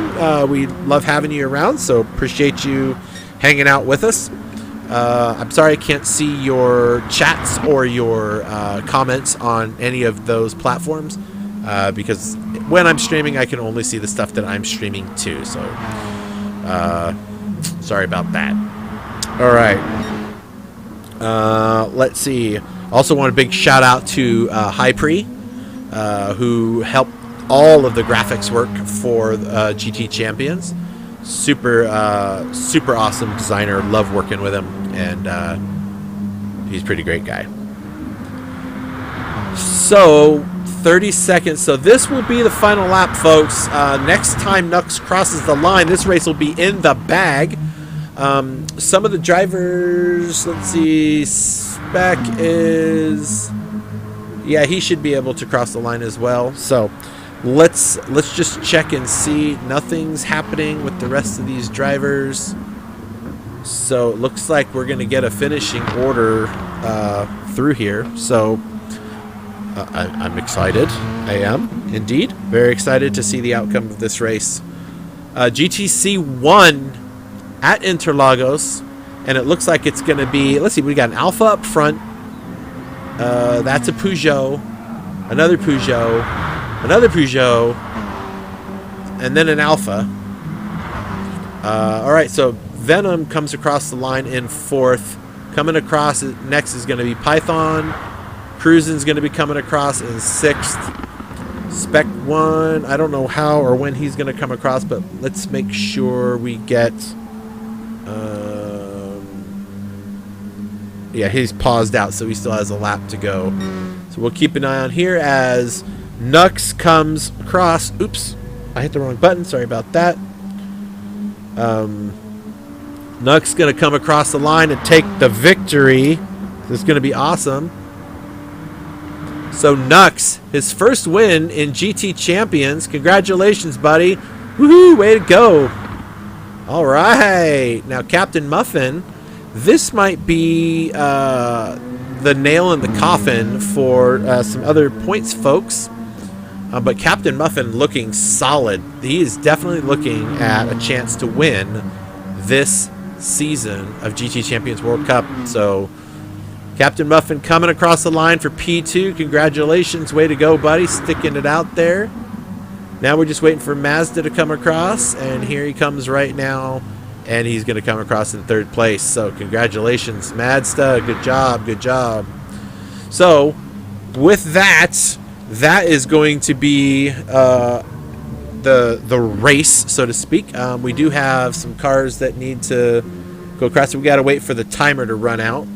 We love having you around, so appreciate you hanging out with us. I'm sorry I can't see your chats or your comments on any of those platforms, because when I'm streaming, I can only see the stuff that I'm streaming to. So sorry about that. All right. Let's see. Also want a big shout out to Hypre, who helped all of the graphics work for GT Champions. Super awesome designer. Love working with him, and he's a pretty great guy. So 30 seconds. So this will be the final lap, folks. Next time Nux crosses the line, this race will be in the bag. Some of the drivers, let's see, Spec is, yeah, he should be able to cross the line as well. So let's just check and see. Nothing's happening with the rest of these drivers. So it looks like we're going to get a finishing order through here. So I'm excited. I am indeed very excited to see the outcome of this race. GTC-1 at Interlagos, and it looks like it's going to be, let's see, we got an Alpha up front. That's a Peugeot, another Peugeot, another Peugeot, and then an Alpha. All right, so Venom comes across the line in 4th. Coming across next is going to be Python. Cruisin's going to be coming across in 6th. Spec 1, I don't know how or when he's going to come across, but let's make sure we get... yeah, he's paused out, so he still has a lap to go. So we'll keep an eye on here as Nux comes across. Oops, I hit the wrong button. Sorry about that. Nux going to come across the line and take the victory. This is going to be awesome. So Nux, his first win in GT Champions. Congratulations, buddy. Woohoo, way to go. All right. Now, Captain Muffin, this might be the nail in the coffin for some other points, folks. But Captain Muffin looking solid. He is definitely looking at a chance to win this season of GT Champions World Cup. So Captain Muffin coming across the line for P2. Congratulations. Way to go, buddy. Sticking it out there. Now we're just waiting for Mazda to come across. And here he comes right now. And he's going to come across in 3rd place. So congratulations, Mazda. Good job. Good job. So with that, that is going to be the race, so to speak. We do have some cars that need to go across. We got to wait for the timer to run out.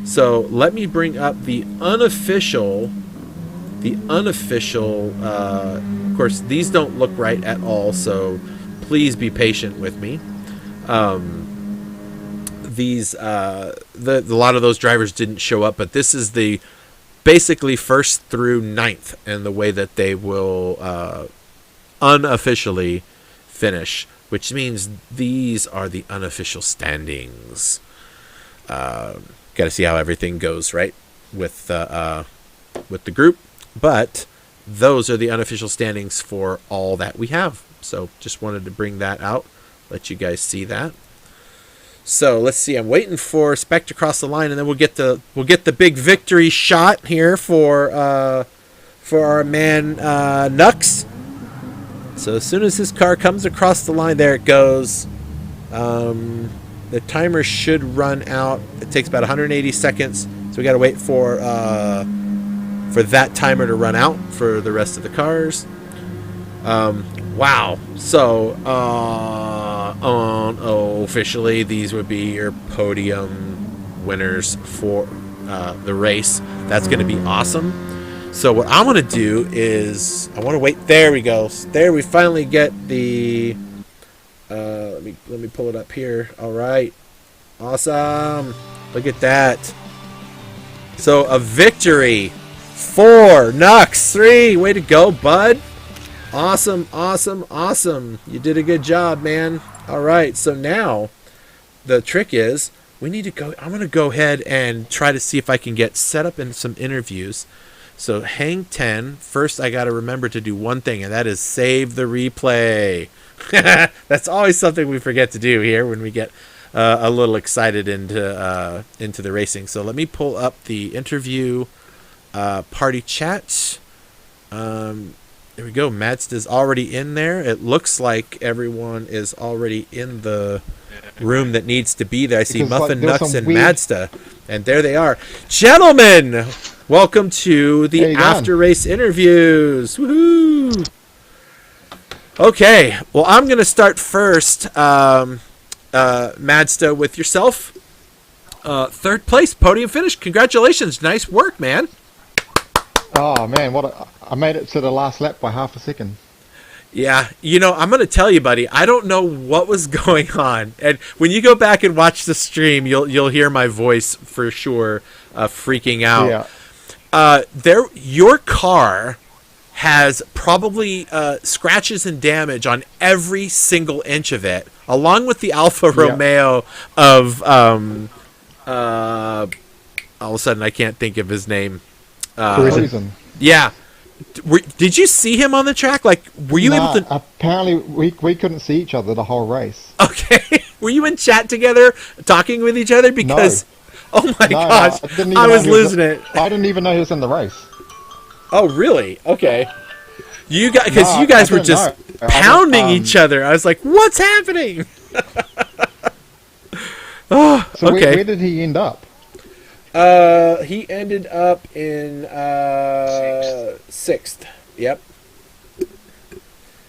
So let me bring up the unofficial. Of course, these don't look right at all, so please be patient with me. A lot of those drivers didn't show up, but this is the basically 1st through 9th and the way that they will unofficially finish, which means these are the unofficial standings. Got to see how everything goes, right, with the group, but those are the unofficial standings for all that we have. So just wanted to bring that out, let you guys see that. So let's see. I'm waiting for Spec to cross the line, and then we'll get the big victory shot here for our man Nux. So as soon as his car comes across the line, there it goes. The timer should run out. It takes about 180 seconds, so we got to wait for that timer to run out for the rest of the cars. Wow. So officially, these would be your podium winners for the race. That's going to be awesome. So what I want to do is I want to wait. There we go. There we finally get the. Let me pull it up here. All right. Awesome. Look at that. So a victory. 4. Nux. 3. Way to go, bud. Awesome, awesome, awesome. You did a good job, man. All right, so now the trick is we need to go. I'm going to go ahead and try to see if I can get set up in some interviews. So hang 10. First, I got to remember to do one thing, and that is save the replay. That's always something we forget to do here when we get a little excited into the racing. So let me pull up the interview party chat. There we go. Mazda's already in there. It looks like everyone is already in the room that needs to be there. I see Muffin, Nux, and Mazda. And there they are. Gentlemen, welcome to the after race interviews. Woohoo! Okay, well, I'm going to start first. Mazda, with yourself. 3rd place, podium finish. Congratulations. Nice work, man. Oh man, I made it to the last lap by half a second. Yeah, I'm going to tell you, buddy, I don't know what was going on. And when you go back and watch the stream, you'll hear my voice for sure freaking out. Yeah. Your car has probably scratches and damage on every single inch of it, along with the Alfa Romeo of all of a sudden I can't think of his name. Reason. Yeah. Did you see him on the track? Like, were you able to? Apparently, we couldn't see each other the whole race. Okay. Were you in chat together, talking with each other? Because, oh my gosh, I was losing it. I didn't even know he was in the race. Oh, really? Okay. You guys were just pounding each other. I was like, what's happening? Oh, so okay. Where did he end up? He ended up in sixth. Yep.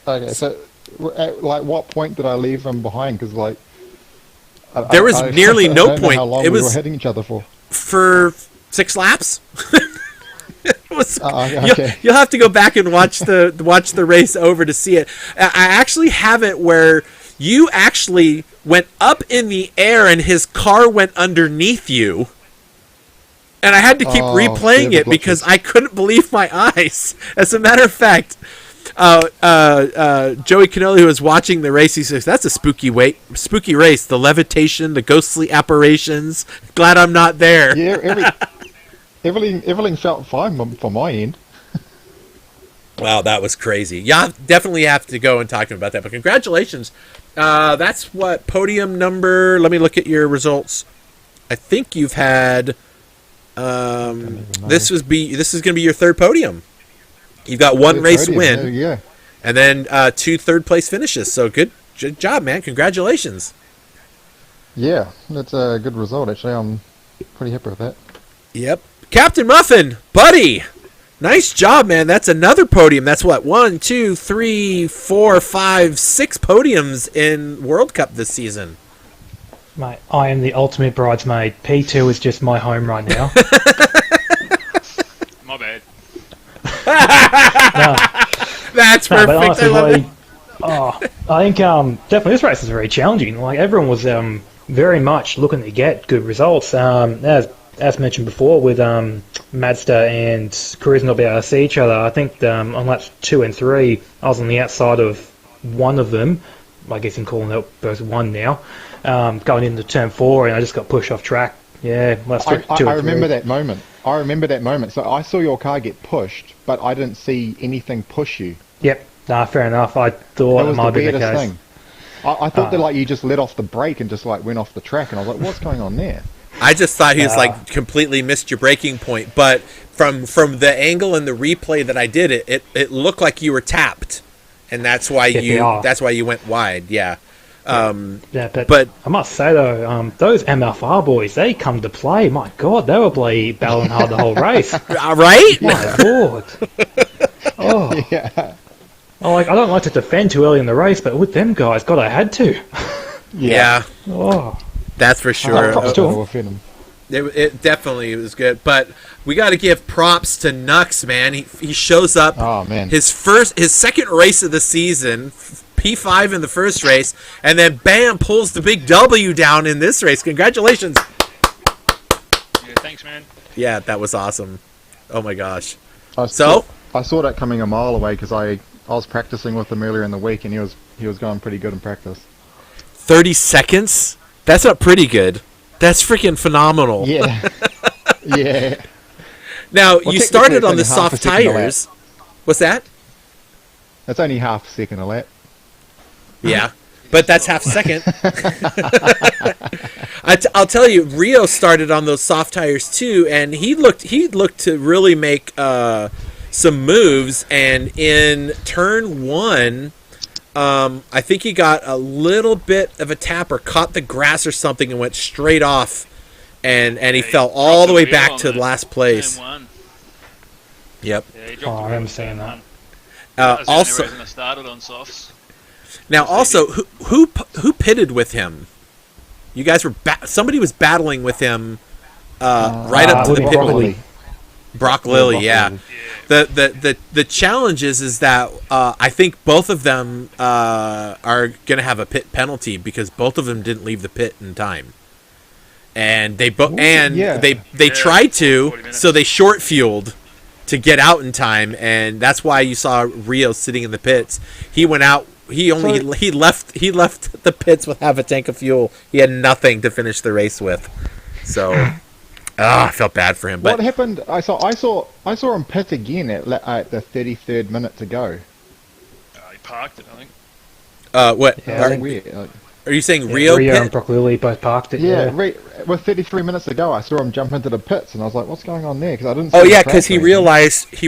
Okay, so at what point did I leave him behind? Because there was nearly no point. point. How long it we was were hitting each other for 6 laps. It was, okay. You'll have to go back and watch the race over to see it. I actually have it where you actually went up in the air and his car went underneath you. And I had to keep replaying it because I couldn't believe my eyes. As a matter of fact, Joey Canoli, who was watching the race, he says, "That's a spooky race. The levitation, the ghostly apparitions. Glad I'm not there." Yeah, everything felt fine from my end. Wow, that was crazy. Yeah, definitely have to go and talk to him about that. But congratulations. That's what podium number. Let me look at your results. I think you've had. This is going to be your third podium. You've got one race win, yeah, and then 2 third-place finishes. So good job, man! Congratulations. Yeah, that's a good result. Actually, I'm pretty happy with that. Yep, Captain Muffin, buddy, nice job, man. That's another podium. That's what 1, 2, 3, 4, 5, 6 podiums in World Cup this season. Mate, I am the ultimate bridesmaid. P2 is just my home right now. My bad. No. That's perfect. But honestly, I think definitely this race is very challenging. Like everyone was very much looking to get good results. As mentioned before, with Mazda and Cruise not being able to see each other, I think on laps 2 and 3, I was on the outside of one of them. I guess I'm calling it both one now. Going into turn 4, and I just got pushed off track. Yeah, I remember that moment. So I saw your car get pushed, but I didn't see anything push you. Yep. Nah, fair enough. I thought it might be the case. Thing. I thought that you just let off the brake and just went off the track, and I was like, what's going on there? I just thought he was completely missed your braking point, but from the angle and the replay that I did, it looked like you were tapped, and that's why you went wide. Yeah. But I must say though, those MFR boys, they come to play. My God, they were battling hard the whole race. Right? My Lord. Oh. Yeah. I don't like to defend too early in the race, but with them guys, God, I had to. Yeah. Oh. That's for sure. It definitely was good, but we got to give props to Nux, man. He shows up. Oh man. His second race of the season. P5 in the first race, and then bam, pulls the big W down in this race. Congratulations. Yeah, thanks, man. Yeah, that was awesome. Oh my gosh. I saw that coming a mile away because I was practicing with him earlier in the week, and he was going pretty good in practice. 30 seconds? That's not pretty good. That's freaking phenomenal. Yeah. Yeah. Now, you started on the soft tires. What's that? That's only half a second a lap. Yeah, but that's half a second. I'll tell you, Rio started on those soft tires too, and he looked to really make some moves. And in turn 1, I think he got a little bit of a tap or caught the grass or something and went straight off, and he fell all the way back to last place. Yep. Yeah, I remember saying that. Also, I started on softs. Now, also, who pitted with him? You guys were somebody was battling with him right up to the pit. Lilly. Brock Lilly, yeah. The challenge is that I think both of them are going to have a pit penalty because both of them didn't leave the pit in time, and they tried to, so they short fueled to get out in time, and that's why you saw Rio sitting in the pits. He went out. He left the pits with half a tank of fuel. He had nothing to finish the race with, so. I felt bad for him. But what happened? I saw him pit again at the 33rd minute to go. He parked it, I think. What? Yeah, Are you saying Rio Rio pit? and Brock Lilly both parked it. Yeah, with 33 minutes to go, I saw him jump into the pits, and I was like, "What's going on there?" Because I didn't. Oh yeah, because he realized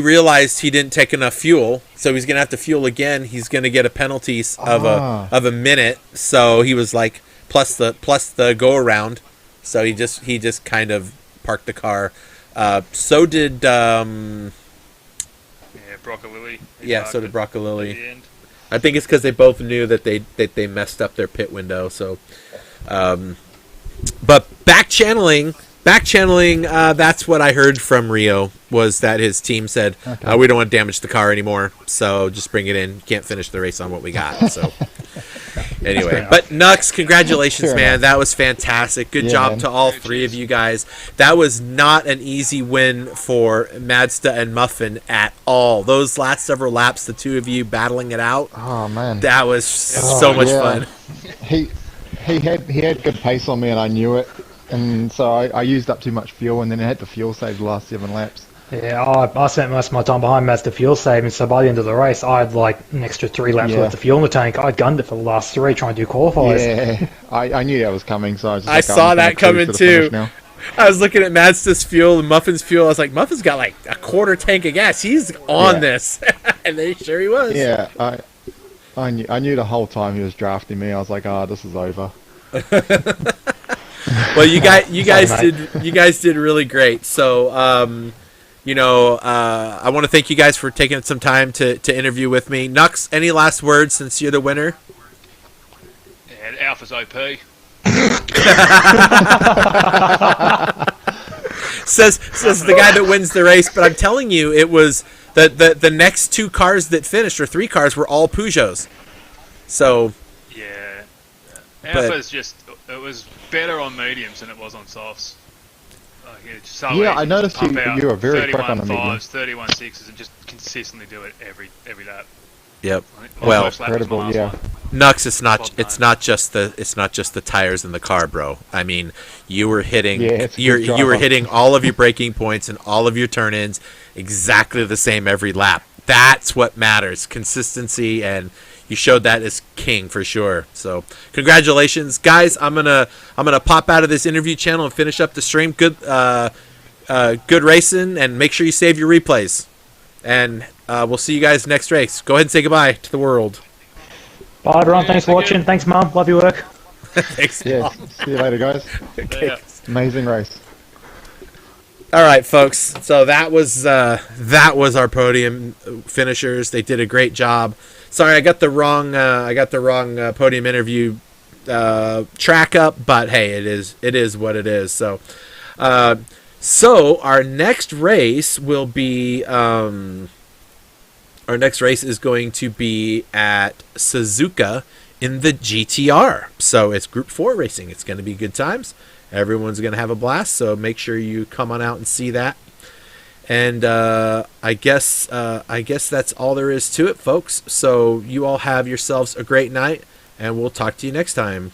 he didn't take enough fuel, so he's gonna have to fuel again. He's gonna get a penalty of a minute. So he was like, plus the go around. So he just kind of parked the car. So did Broccolilli. Yeah, so did Broccolilli. I think it's because they both knew that they messed up their pit window. So, but back channeling. That's what I heard from Rio, was that his team said, we don't want to damage the car anymore, so just bring it in. Can't finish the race on what we got. So anyway, but Nux, congratulations, man. That was fantastic. Good job to all three of you guys. That was not an easy win for Madsta and Muffin at all. Those last several laps, the two of you battling it out. Oh man, that was so much fun. He had good pace on me, and I knew it. And so I used up too much fuel, and then I had to fuel save the last 7 laps. Yeah, I spent most of my time behind Mazda fuel saving, so by the end of the race, I had like an extra 3 laps worth of fuel in the tank. I gunned it for the last 3 trying to do qualifiers. Yeah, I knew that was coming, so I was just I saw that coming too. I was looking at Mazda's fuel and Muffin's fuel. I was like, Muffin's got like a quarter tank of gas. He's on this. And then sure he was. Yeah, I knew the whole time he was drafting me. I was like, this is over. Well, you guys did really great. So, I want to thank you guys for taking some time to interview with me. Nux, any last words since you're the winner? Yeah, Alpha's OP. says the guy that wins the race. But I'm telling you, it was the next 2 cars that finished, or 3 cars, were all Peugeots. So yeah, Alpha's it was better on mediums than it was on softs. I noticed you were very quick on the mediums. 31 6s, and just consistently do it every lap. Yep. Well, incredible. Yeah. Nux, it's not just the tires in the car, bro. I mean, you were hitting you were hitting all of your braking points and all of your turn-ins exactly the same every lap. That's what matters. Consistency, and you showed that as king for sure. So, congratulations, guys. I'm gonna pop out of this interview channel and finish up the stream. Good racing, and make sure you save your replays. And we'll see you guys next race. Go ahead and say goodbye to the world. Bye, everyone. Thanks for watching. Thanks, Mum. Love your work. Thanks, Yeah. See you later, guys. Okay. Amazing race. All right, folks. So that was our podium finishers. They did a great job. Sorry, I got the wrong podium interview track up, but hey, it is what it is. So, our next race will be is going to be at Suzuka in the GTR. So it's Group 4 racing. It's going to be good times. Everyone's going to have a blast. So make sure you come on out and see that. And I guess that's all there is to it, folks. So you all have yourselves a great night, and we'll talk to you next time.